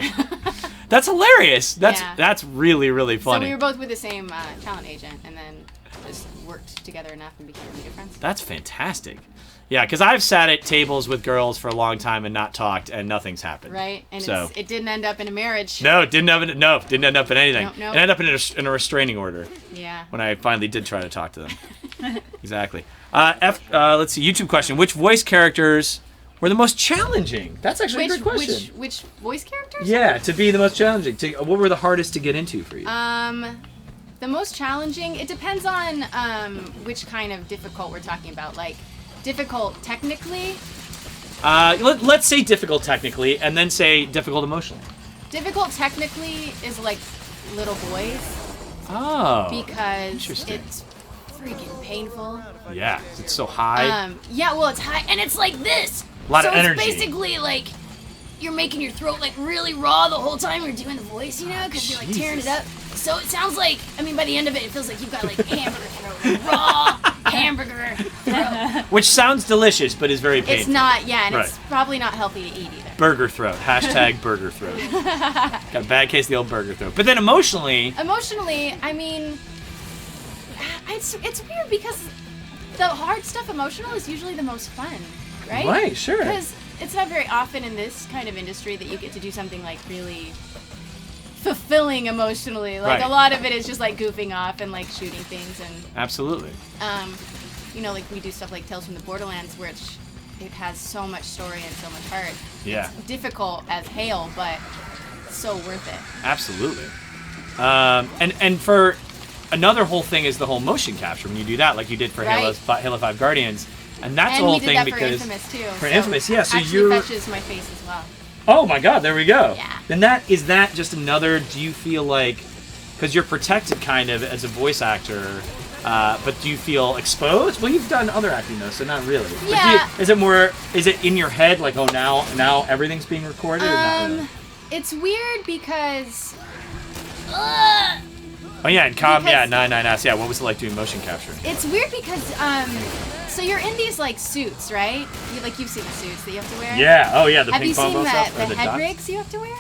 That's hilarious. That's really, really funny. So we were both with the same talent agent and then just worked together enough and became really good friends. That's fantastic. Yeah, because I've sat at tables with girls for a long time and not talked, and nothing's happened. Right, and it didn't end up in a marriage. No, it didn't end up in anything. Nope. It ended up in a restraining order. Yeah. When I finally did try to talk to them. Exactly. Let's see, YouTube question. Which voice characters were the most challenging? That's actually a good question. Which voice characters? Yeah, to be the most challenging. What were the hardest to get into for you? The most challenging, it depends on which kind of difficult we're talking about. Like, difficult technically? Let's say difficult technically, and then say difficult emotionally. Difficult technically is like little boys. Oh. Because it's freaking painful. Yeah, it's so high. Yeah, well, it's high, and it's like this. A lot of So energy. it's basically like you're making your throat like really raw the whole time you're doing the voice, you know, because you're like tearing it up. So it sounds like, I mean, by the end of it, it feels like you've got like hamburger throat, like, raw hamburger throat. Which sounds delicious, but is very painful. It's not, yeah, and Right. it's probably not healthy to eat either. Burger throat. Hashtag burger throat. Got a bad case of the old burger throat. But then emotionally, I mean, it's weird because the hard stuff emotional is usually the most fun, right? Right, sure. Because it's not very often in this kind of industry that you get to do something like really fulfilling emotionally. Like Right. a lot of it is just like goofing off and like shooting things and absolutely. you know, like we do stuff like Tales from the Borderlands where it has so much story and so much heart. Yeah. It's difficult as hell, but so worth it. Absolutely. And for another whole thing is the whole motion capture when you do that, like you did for Right. Halo 5 Guardians, and that's And the whole we did thing that because for Infamous too. for Infamous, yeah. So actually you're fetches my face as well. oh my God, there we go. Yeah. Then that just another. Do you feel like because you're protected kind of as a voice actor? But do you feel exposed? Well, you've done other acting though, so not really. But Yeah. is it in your head like, oh, now everything's being recorded? Or not really? It's weird because. Oh yeah, and Com, because- 99S. Yeah, what was it like doing motion capture? It's weird because so you're in these like suits, right? You've seen the suits that you have to wear. Yeah. Oh yeah, the Have ping you pong seen ball the stuff or head dots? rigs you have to wear?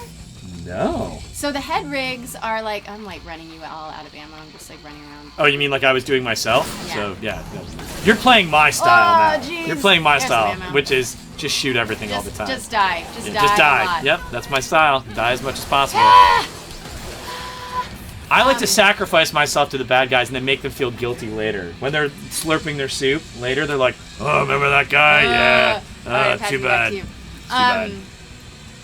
No. So the head rigs are like I'm like running you all out of ammo. I'm just like running around. Oh, you mean like I was doing myself? Yeah. So yeah, you're playing my style now. jeez. You're playing my There's style, some ammo. which is just shoot everything all the time. Just die. Just Yeah, die. just a die. lot. Yep, that's my style. Die as much as possible. I like to sacrifice myself to the bad guys and then make them feel guilty later. When they're slurping their soup, later they're like, "Oh, remember that guy? Yeah. all right, Too passing back bad. to you. Too bad."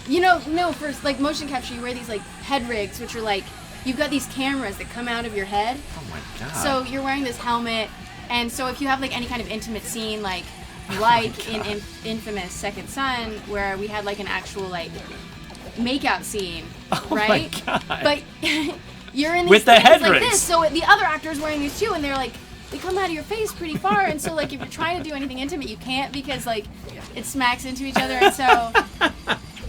You know, no, for like motion capture, you wear these like head rigs, which are like you've got these cameras that come out of your head. Oh my God. So you're wearing this helmet, and so if you have like any kind of intimate scene, like in Infamous Second Son, where we had like an actual like makeout scene, right? my God. But you're in these With the things head like rigs. this, so the other actor's wearing these too, and they're like they come out of your face pretty far, and so like if you're trying to do anything intimate, you can't because like it smacks into each other, and so.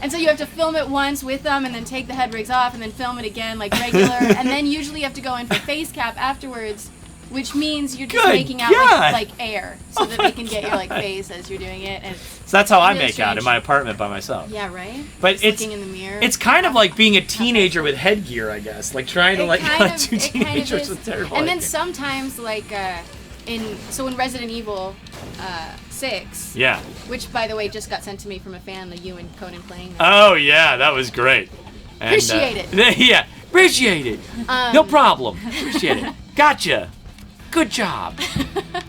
And so you have to film it once with them and then take the head rigs off and then film it again like regular. And then usually you have to go in for face cap afterwards, which means you're just Good making out God. like air so that they can get your like face as you're doing it. And So that's how I really make out in strange. my apartment by myself. yeah, right? But Just it's looking in the mirror. It's kind of like being a teenager with headgear, I guess. Like trying to It like kind of- two it kind of teenagers is. with terrible. And then headgear. sometimes like in Resident Evil 6, Yeah. which by the way just got sent to me from a fan, like you and Conan playing that. Oh yeah, that was great. And, Appreciate it. Yeah, appreciate it. No problem. Appreciate it. Gotcha. Good job.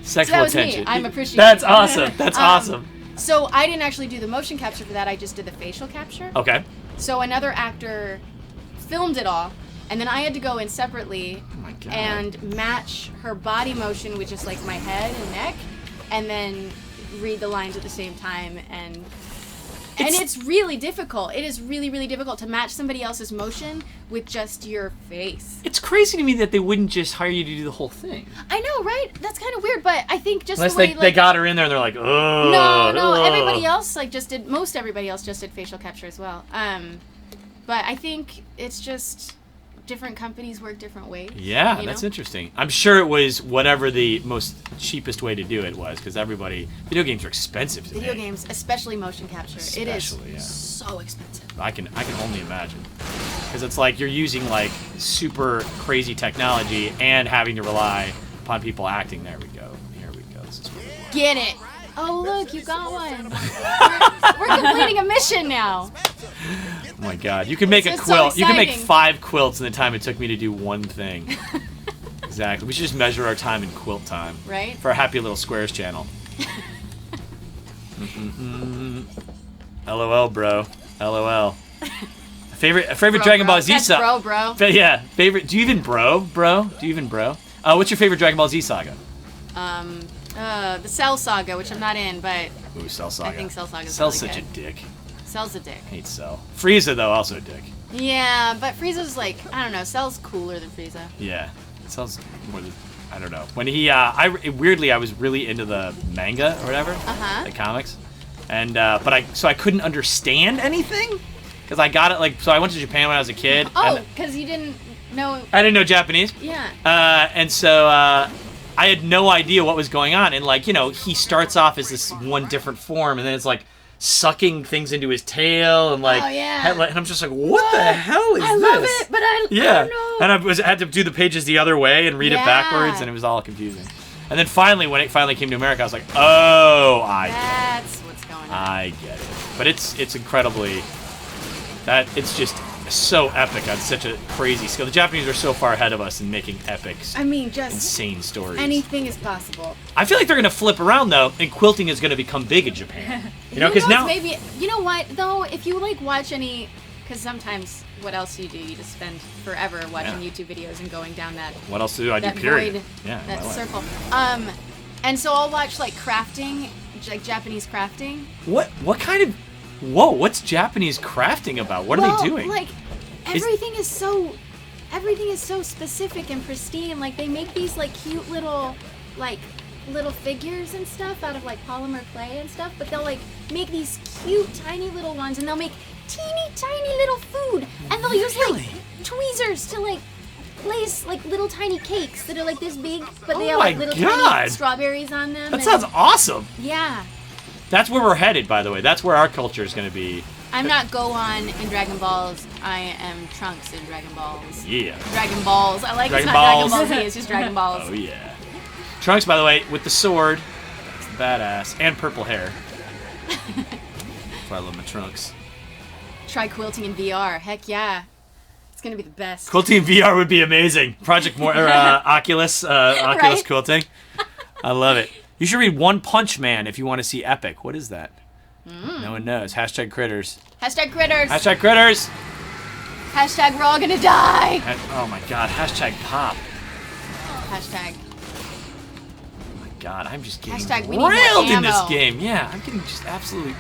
Sexual that was me. attention. I'm appreciative. That's awesome. That's awesome. So I didn't actually do the motion capture for that. I just did the facial capture. Okay. So another actor filmed it all, and then I had to go in separately Oh my God. and match her body motion with just like my head and neck, and then read the lines at the same time. And it's really difficult. It is really, really difficult to match somebody else's motion with just your face. It's crazy to me that they wouldn't just hire you to do the whole thing. I know, right? That's kind of weird, but I think just Unless the way they got her in there and they're like, oh. No, everybody else most everybody else just did facial capture as well. But I think it's just different companies work different ways. Yeah, you that's know? interesting. I'm sure it was whatever the most cheapest way to do it was, because video games are expensive today. Video games, especially motion capture, Especially, it is yeah. so expensive. I can only imagine, because it's like you're using like super crazy technology and having to rely upon people acting. There we go. Here we go. This is what we want. Get it. Oh look, you got one. We're completing a mission now. Oh my God! You can make a It's so quilt. You can make exciting. 5 quilts in the time it took me to do one thing. Exactly. We should just measure our time in quilt time. Right? For our Happy Little Squares channel. LOL, bro. LOL. Favorite Dragon Ball Z That's saga. bro. Yeah, favorite. Do you even bro? Do you even bro? What's your favorite Dragon Ball Z saga? The Cell Saga, which I'm not in, but Ooh, Cell Saga. I think Cell Saga is Cell's really such good. a dick. Cell's a dick. Hate Cell. Frieza though, also a dick. Yeah, but Frieza's like, I don't know, Cell's cooler than Frieza. Yeah, Cell's more than. I don't know. When he, weirdly, I was really into the manga or whatever, Uh-huh. the comics, And but I couldn't understand anything because I got it like so. I went to Japan when I was a kid. Oh, because you didn't know. I didn't know Japanese. Yeah. And so I had no idea what was going on. And like he starts off as this one different form, and then it's like sucking things into his tail and like. Oh yeah. And I'm just like, what the hell is this? I love it, but I don't know. And I had to do the pages the other way and read it backwards, and it was all confusing. And then finally, when it finally came to America, I was like, oh, That's what's going on. I get it. But it's incredibly, it's just so epic on such a crazy scale. The Japanese are so far ahead of us in making epic, just insane stories. anything is possible. I feel like they're going to flip around, though, and quilting is going to become big in Japan. Because now... Maybe, you know what, though? If you, like, watch any... Because sometimes, what else do? You just spend forever watching YouTube videos and going down that... What else do I do, that period? Void, yeah, that circle. And so I'll watch, like, crafting, like, Japanese crafting. What kind of... Whoa, what's Japanese crafting about? What are they doing? Like, everything is so specific and pristine. Like, they make these, like, cute little figures and stuff out of, like, polymer clay and stuff, but they'll, like, make these cute, tiny little ones, and they'll make teeny tiny little food, and they'll use like tweezers to like place like little tiny cakes that are like this big, but they have like little tiny strawberries on them. That sounds awesome. Yeah. That's where we're headed, by the way. That's where our culture is going to be. I'm not Gohan in Dragon Balls. I am Trunks in Dragon Balls. Yeah. Dragon Balls. I like Dragon it's not Balls. Dragon Ball Z. It's just Dragon Balls. Oh yeah. Trunks, by the way, with the sword, it's badass, and purple hair. That's why I love my Trunks. Try quilting in VR. Heck yeah. It's going to be the best. Quilting in VR would be amazing. Oculus Right? quilting. I love it. You should read One Punch Man if you want to see epic. What is that? No one knows. Hashtag critters. Hashtag critters. Hashtag critters. Hashtag we're all going to die. Oh my god. Hashtag pop. Hashtag. Oh my god. I'm just getting Hashtag we need more railed in ammo. this game. Yeah. I'm getting just absolutely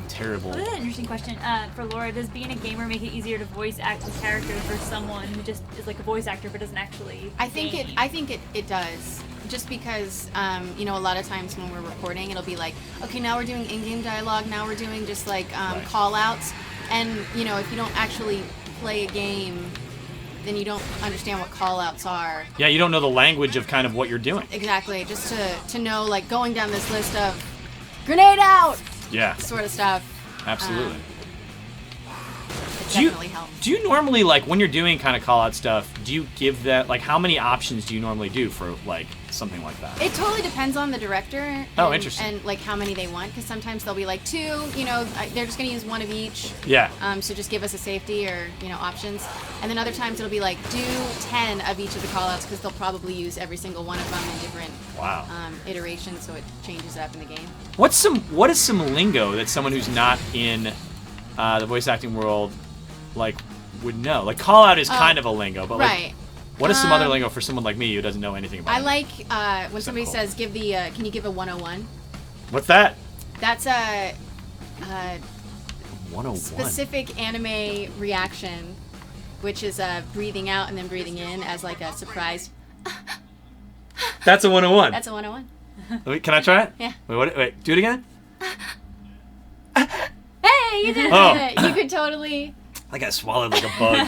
terrible. Well, that's an interesting question for Laura. Does being a gamer make it easier to voice act a character for someone who just is like a voice actor but doesn't actually? I think it does. Just because a lot of times when we're recording, it'll be like, okay, now we're doing in-game dialogue. Now we're doing just like call-outs, and if you don't actually play a game, then you don't understand what call-outs are. Yeah, you don't know the language of kind of what you're doing. Exactly. Just to know, like, going down this list of grenade out. Yeah. Sort of stuff. Absolutely. It definitely helps. Do you normally, like, when you're doing kind of call-out stuff, do you give that, like, how many options do you normally do for, like, something like that? It totally depends on the director. Oh, interesting. And, like, how many they want, because sometimes they'll be like 2, they're just going to use 1 of each. Yeah. So just give us a safety or, options. And then other times it'll be like, do 10 of each of the call-outs, because they'll probably use every single one of them in different iterations, so it changes it up in the game. What is some lingo that someone who's not in the voice acting world, like, would know? Like, call-out is kind of a lingo, but, like, what is some other lingo for someone like me who doesn't know anything about it? I like when somebody says, can you give a 101? What's that? That's a 101. specific anime reaction, which is breathing out and then breathing in as like a surprise. That's a 101. That's a 101. Wait, can I try it? Yeah. Wait, do it again? Hey, you did it! You could totally... I got swallowed like a bug.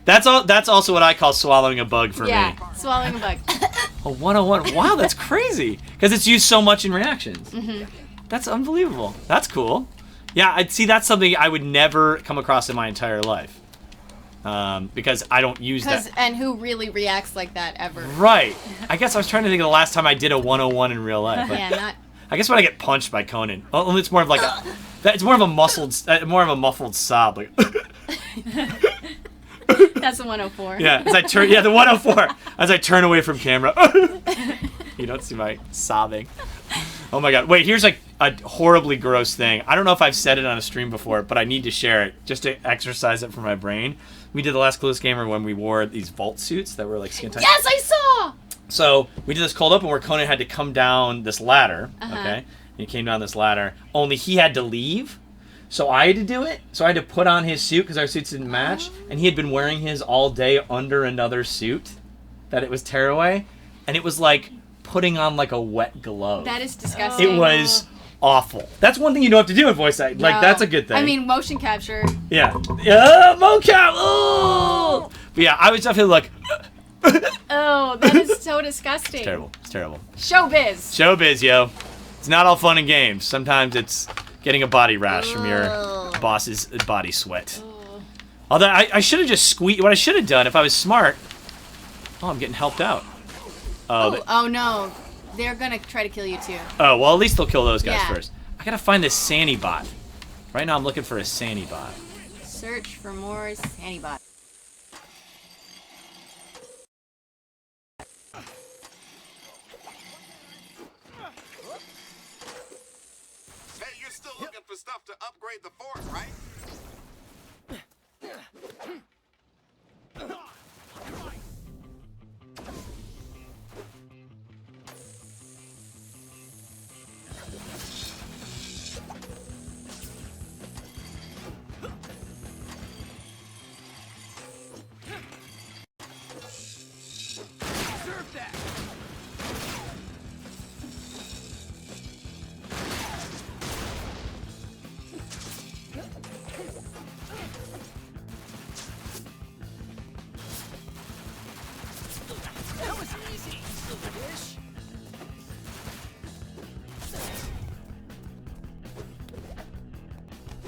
That's also what I call swallowing a bug for me. Yeah, swallowing a bug. A 101. Wow, that's crazy. Because it's used so much in reactions. Mm-hmm. That's unbelievable. That's cool. Yeah, I'd see that's something I would never come across in my entire life. Because I don't use that. And who really reacts like that ever? Right. I guess I was trying to think of the last time I did a 101 in real life. Yeah, not... I guess when I get punched by Conan. Well, it's more of like it's more of a muffled sob. Like. That's a 104. Yeah, the 104. As I turn away from camera. You don't see my sobbing. Oh my god. Wait, here's like a horribly gross thing. I don't know if I've said it on a stream before, but I need to share it just to exercise it for my brain. We did the last Clueless Gamer when we wore these vault suits that were like skin tight. Yes, I saw! So we did this cold open where Conan had to come down this ladder, okay? And he came down this ladder, only he had to leave. So I had to do it. So I had to put on his suit because our suits didn't match. And he had been wearing his all day under another suit that it was tearaway. And it was like putting on like a wet glove. That is disgusting. It was awful. That's one thing you don't have to do in voice acting. Like, No. that's a good thing. I mean, motion capture. Yeah. Mocap! Oh! But yeah, I was definitely like, Oh, that is so disgusting. it's terrible. It's terrible. Showbiz. Showbiz, yo. It's not all fun and games. Sometimes it's getting a body rash from your boss's body sweat. Although I should have just squeezed. What I should have done if I was smart. Oh, I'm getting helped out. Oh no, they're gonna try to kill you too. Oh, well, at least they'll kill those guys Yeah. first. I gotta find this Sandy bot. Right now I'm looking for a Sandy bot. Search for more Sannybot. Hey, you're still looking for stuff to upgrade the force, right?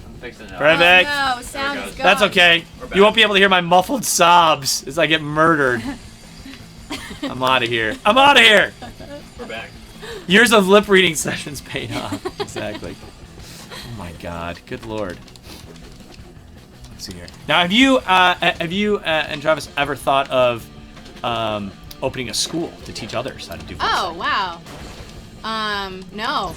I'm fixing it. Perfect. Oh no, sound is gone. That's okay. back. You won't be able to hear my muffled sobs as I get murdered. I'm out of here. I'm out of here. We're back. Years of lip reading sessions paid off. Exactly. Oh my God. Good Lord. Let's see here. Now, have you and Travis ever thought of opening a school to teach others how to do voice Oh wow. No.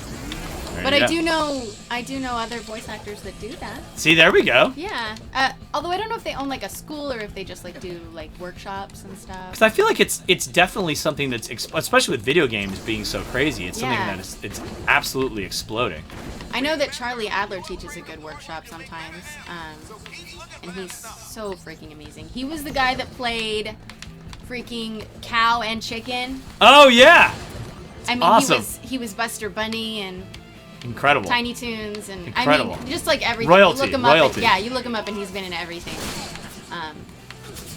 There But you I go. do know other voice actors that do that. See, there we go. Yeah. Although I don't know if they own like a school or if they just like do like workshops and stuff. Because I feel like it's definitely something that's, especially with video games being so crazy, it's something Yeah. that it's absolutely exploding. I know that Charlie Adler teaches a good workshop sometimes, and he's so freaking amazing. He was the guy that played freaking Cow and Chicken. Oh, yeah. I mean, awesome. he was Buster Bunny and Incredible. Tiny Toons and Incredible. I mean, just like everything. Royalty, You look him royalty. Up and, you look him up and he's been in everything.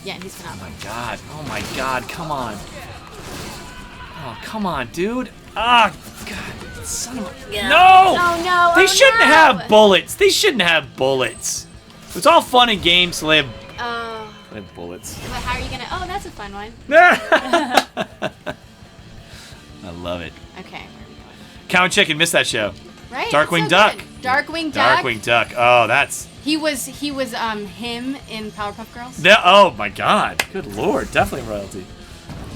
Yeah, he's Oh phenomenal. my God. Oh my God. Come on. Oh, come on, dude. Ah, God. Son of a... No! Oh no! They oh, shouldn't no! have bullets. They shouldn't have bullets. It's all fun and games to have bullets. But how are you gonna? Oh, that's a fun one. I love it. Okay, where are we going? Cow and Chicken, missed that show. Right? Darkwing It's Duck. good. Darkwing Duck. Darkwing Duck. Oh, that's... He was him in Powerpuff Girls. Oh my God. Good Lord. Definitely royalty.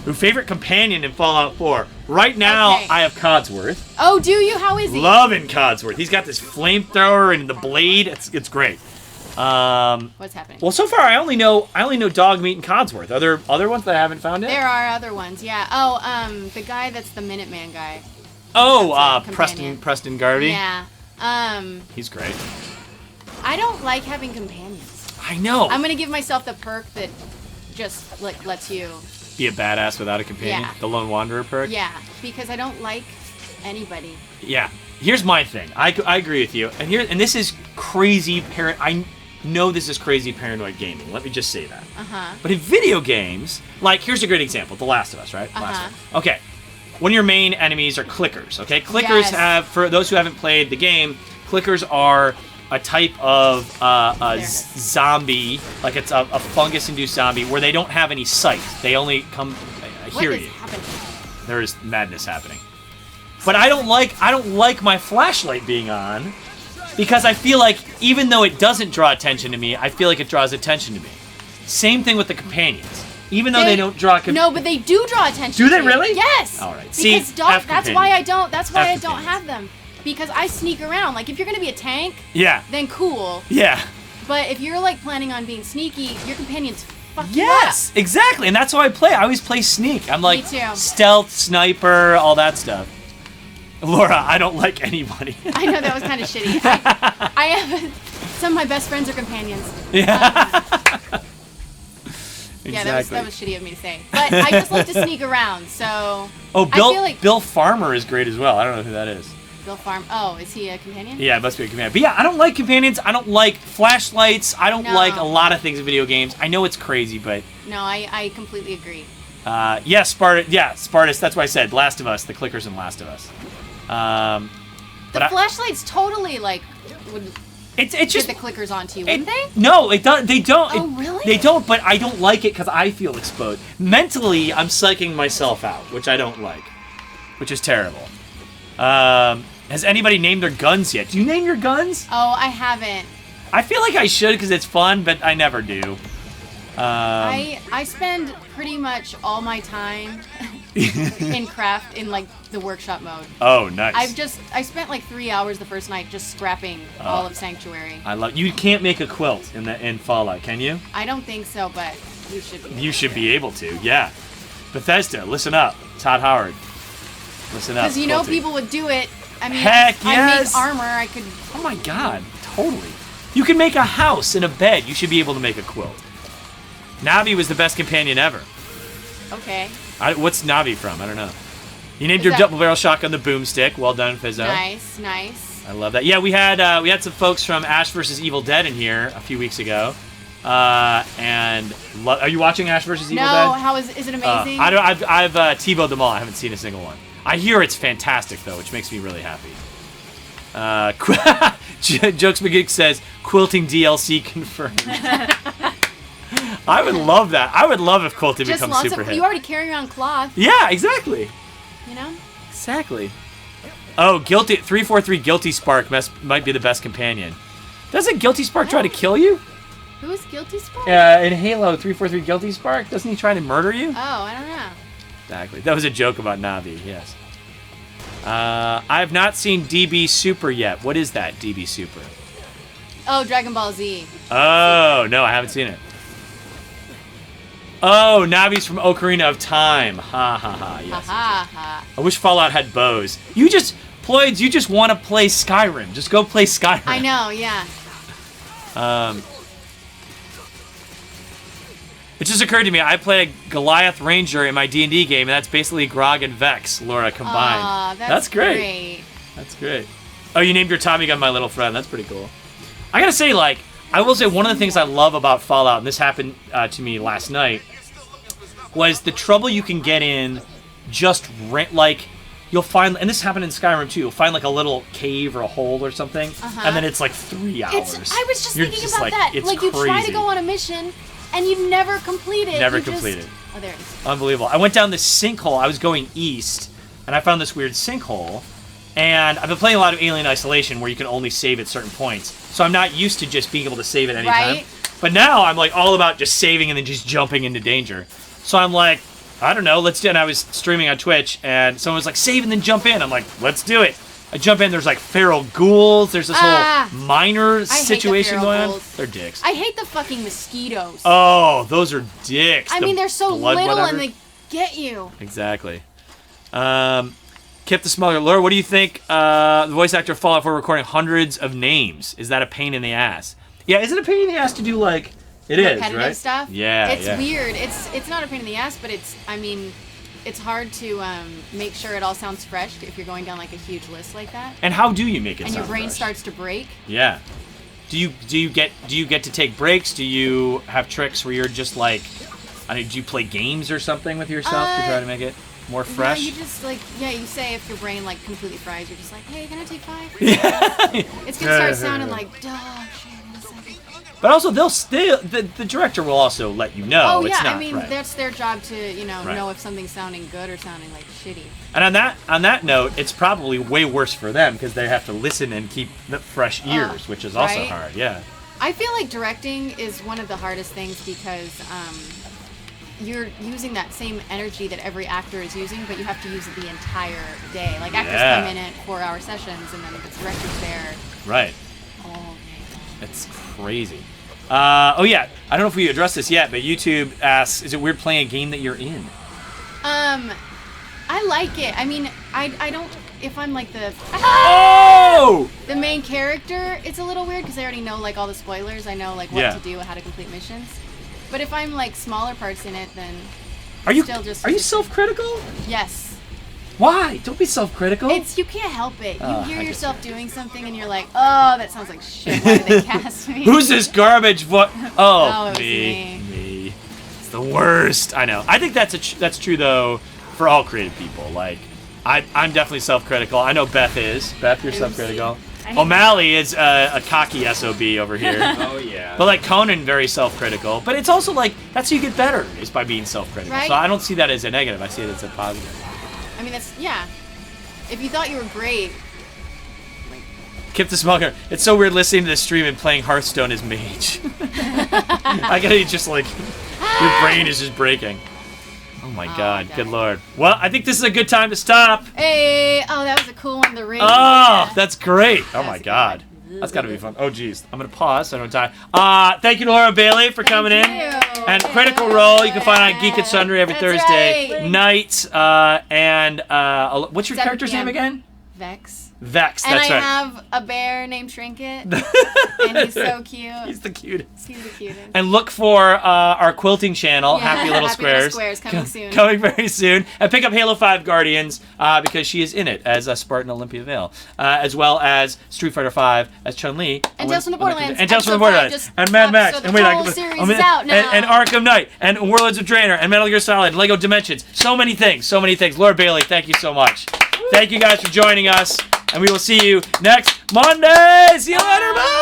Who favorite companion in Fallout 4? Right now, Okay. I have Codsworth. Oh, do you? How is he? Loving Codsworth. He's got this flamethrower and the blade. It's great. What's happening? Well, so far I only know Dogmeat and Codsworth. Are there other ones that I haven't found yet? There are other ones, yeah. Oh, the guy that's the Minuteman guy. Oh, That's a Preston companion. Preston Garvey. Yeah. He's great. I don't like having companions. I know. I'm gonna give myself the perk that just like lets you. Be a badass without a companion. Yeah. The Lone Wanderer perk. Yeah, because I don't like anybody. Yeah. Here's my thing. I agree with you. And this is crazy I know this is crazy paranoid gaming. Let me just say that. Uh-huh. But in video games, like here's a great example, The Last of Us, right? Last of Us. Okay. One of your main enemies are clickers, okay? Clickers Yes. have, for those who haven't played the game, clickers are a type of zombie, like it's a fungus-induced zombie where they don't have any sight. They only come hear What is you. happening? There is madness happening. But I don't like my flashlight being on because I feel like even though it doesn't draw attention to me, I feel like it draws attention to me. Same thing with the companions. Even though they don't draw No, but they do draw attention. Do they to you. really? Yes. All right. See, Because F that's why I companions. don't. That's why F I don't companions. have them. Because I sneak around. Like if you're gonna be a tank, Yeah. then cool. Yeah. But if you're like planning on being sneaky, your companions fuck Yes, exactly. And that's how I play. I always play sneak. I'm like too. stealth, sniper, all that stuff. Laura, I don't like anybody. you up. I know that was kind of shitty. I have some of my best friends are companions. Yeah. Yeah, that was shitty of me to say. But I just like to sneak around, so Oh, I feel like Bill Farmer is great as well. I don't know who that is. Bill Farm. Oh, is he a companion? Yeah, it must be a companion. But yeah, I don't like companions. I don't like flashlights. I don't No. like a lot of things in video games. I know it's crazy, but No, I completely agree. yeah, Spartus. That's why I said Last of Us. The clickers in Last of Us. The flashlights totally would it's get just the clickers onto you, wouldn't they? No, it don't. They don't. Oh, really? They don't. But I don't like it because I feel exposed. Mentally, I'm psyching myself out, which I don't like, which is terrible. Has anybody named their guns yet? Do you name your guns? Oh, I haven't. I feel like I should because it's fun, but I never do. I spend pretty much all my time in craft in the workshop mode. Oh, nice. I spent 3 hours the first night just scrapping all of Sanctuary. I love. You can't make a quilt in Fallout, can you? I don't think so, but you should be. You should be able to. Yeah. Bethesda, listen up. Todd Howard, listen up. Because you know quilting. people would do it. I mean, Heck I yes. make armor. I could. Oh my God, totally. You can make a house and a bed. You should be able to make a quilt. Navi was the best companion ever. Okay. What's Navi from? I don't know. You named Is your that- double barrel shotgun the Boomstick. Well done, Fizzo. Nice. I love that. Yeah, we had some folks from Ash vs. Evil Dead in here a few weeks ago. Are you watching Ash vs. Evil Dead? No, how is it amazing? I've T-bowed them all. I haven't seen a single one. I hear it's fantastic though, which makes me really happy. Jokes McGeek says quilting DLC confirmed. I would love that. I would love if quilting Just becomes lots super of. hit. You already carry around cloth, Yeah, exactly. you know. Exactly. Oh, Guilty 343 Guilty Spark might be the best companion. Doesn't Guilty Spark try to kill you? Who is Guilty Spark? In Halo 343 Guilty Spark, doesn't he try to murder you? Oh, I don't know. Exactly. That was a joke about Navi, yes. I have not seen DB Super yet. What is that, DB Super? Oh, Dragon Ball Z. Oh, no, I haven't seen it. Oh, Navi's from Ocarina of Time. Ha ha ha, yes. Ha ha. I wish Fallout had bows. Ploids, you just want to play Skyrim. Just go play Skyrim. I know, yeah. It just occurred to me, I play a Goliath Ranger in my D&D game, and that's basically Grog and Vex, Laura, combined. Aw, that's great. That's great. Oh, you named your Tommy gun My Little Friend. That's pretty cool. I gotta say, I will say one of the things I love about Fallout, and this happened to me last night, was the trouble you can get in just, you'll find, and this happened in Skyrim too, you'll find a little cave or a hole or something, and then it's 3 hours. I was just You're thinking just about that. It's you try crazy. to go on a mission, and you never complete it. Never You just- complete it. Oh, there it is. Unbelievable. I went down this sinkhole. I was going east, and I found this weird sinkhole. And I've been playing a lot of Alien Isolation where you can only save at certain points. So I'm not used to just being able to save at any time. Right. But now I'm all about just saving and then just jumping into danger. So I'm I don't know, let's do it. And I was streaming on Twitch, and someone was save and then jump in. I'm let's do it. I jump in, there's feral ghouls, there's this whole miner situation feral going on. ghouls. They're dicks. I hate the fucking mosquitoes. Oh, those are dicks. I mean, they're so blood little whatever. and they get you. Exactly. Kip the Smuggler. Laura, what do you think? The voice actor Fallout 4 recording hundreds of names. Is that a pain in the ass? Yeah, is it a pain in the ass to do it is, Repetitive right? stuff. Yeah, It's yeah. weird. It's not a pain in the ass, but it's hard to make sure it all sounds fresh if you're going down a huge list like that. And how do you make it And your sound brain fresh? starts to break. Yeah. Do you get to take breaks? Do you have tricks where you're just do you play games or something with yourself to try to make it more fresh? No, you just you say if your brain completely fries, you're just hey, can I take 5? It's gonna start sounding dog shit in a second. But also, the director will also let you know. Oh it's yeah, not, I mean right. that's their job to Right. know if something's sounding good or sounding shitty. And on that note, it's probably way worse for them because they have to listen and keep the fresh ears, which is also right? hard. Yeah. I feel like directing is one of the hardest things because you're using that same energy that every actor is using, but you have to use it the entire day. Actors come in at 4-hour sessions, and then the director's there Right. all day. It's crazy. Oh yeah, I don't know if we addressed this yet, but YouTube asks, is it weird playing a game that you're in? I like it. I mean, I don't. If I'm Oh! the main character, it's a little weird because I already know all the spoilers. I know what Yeah. to do, how to complete missions. But if I'm smaller parts in it, then Are you still just self-critical? yes. Why? Don't be self-critical. You can't help it. You hear I yourself doing something and you're like, oh, that sounds like shit. Why did they cast me? Who's this garbage? What? Oh, it was Me. It's the worst. I know. I think that's true though for all creative people. Like, I'm definitely self-critical. I know Beth is. Beth, you're self-critical. O'Malley is a cocky SOB over here. Oh yeah. But like Conan, very self-critical. But it's also like that's how you get better is by being self-critical. Right. So I don't see that as a negative. I see it as a positive. I mean, yeah. If you thought you were great. Kip the Smoker. It's so weird listening to this stream and playing Hearthstone as mage. I gotta just like your brain is just breaking. Oh my God, good Lord. Well, I think this is a good time to stop. Hey, that was a cool one, the ring. Oh, Yeah. that's great. Oh That my was a good God. one. That's gotta be fun. Oh geez. I'm gonna pause so I don't die. Thank you to Laura Bailey for coming in. And Critical Role, you can find on Geek and Sundry every That's Thursday right. night. What's your 7 character's p.m. name again? Vex. Vex, And that's I right. have a bear named Trinket. And he's so cute. He's the cutest. He's the cutest. And look for our quilting channel, Yeah, Happy Little Squares. coming soon. Coming very soon. And pick up Halo 5 Guardians because she is in it as a Spartan Olympia Vale. As well as Street Fighter 5 as Chun-Li. And Tales from the Borderlands. And Tales from the Episode 5 Borderlands. just And Mad Max. dropped, so And the wait, whole series is out now. And Arkham Knight. And Warlords of Draenor. And Metal Gear Solid. And Lego Dimensions. So many things. So many things. Laura Bailey, thank you so much. Thank you guys for joining us. And we will see you next Monday. See you later. Bye.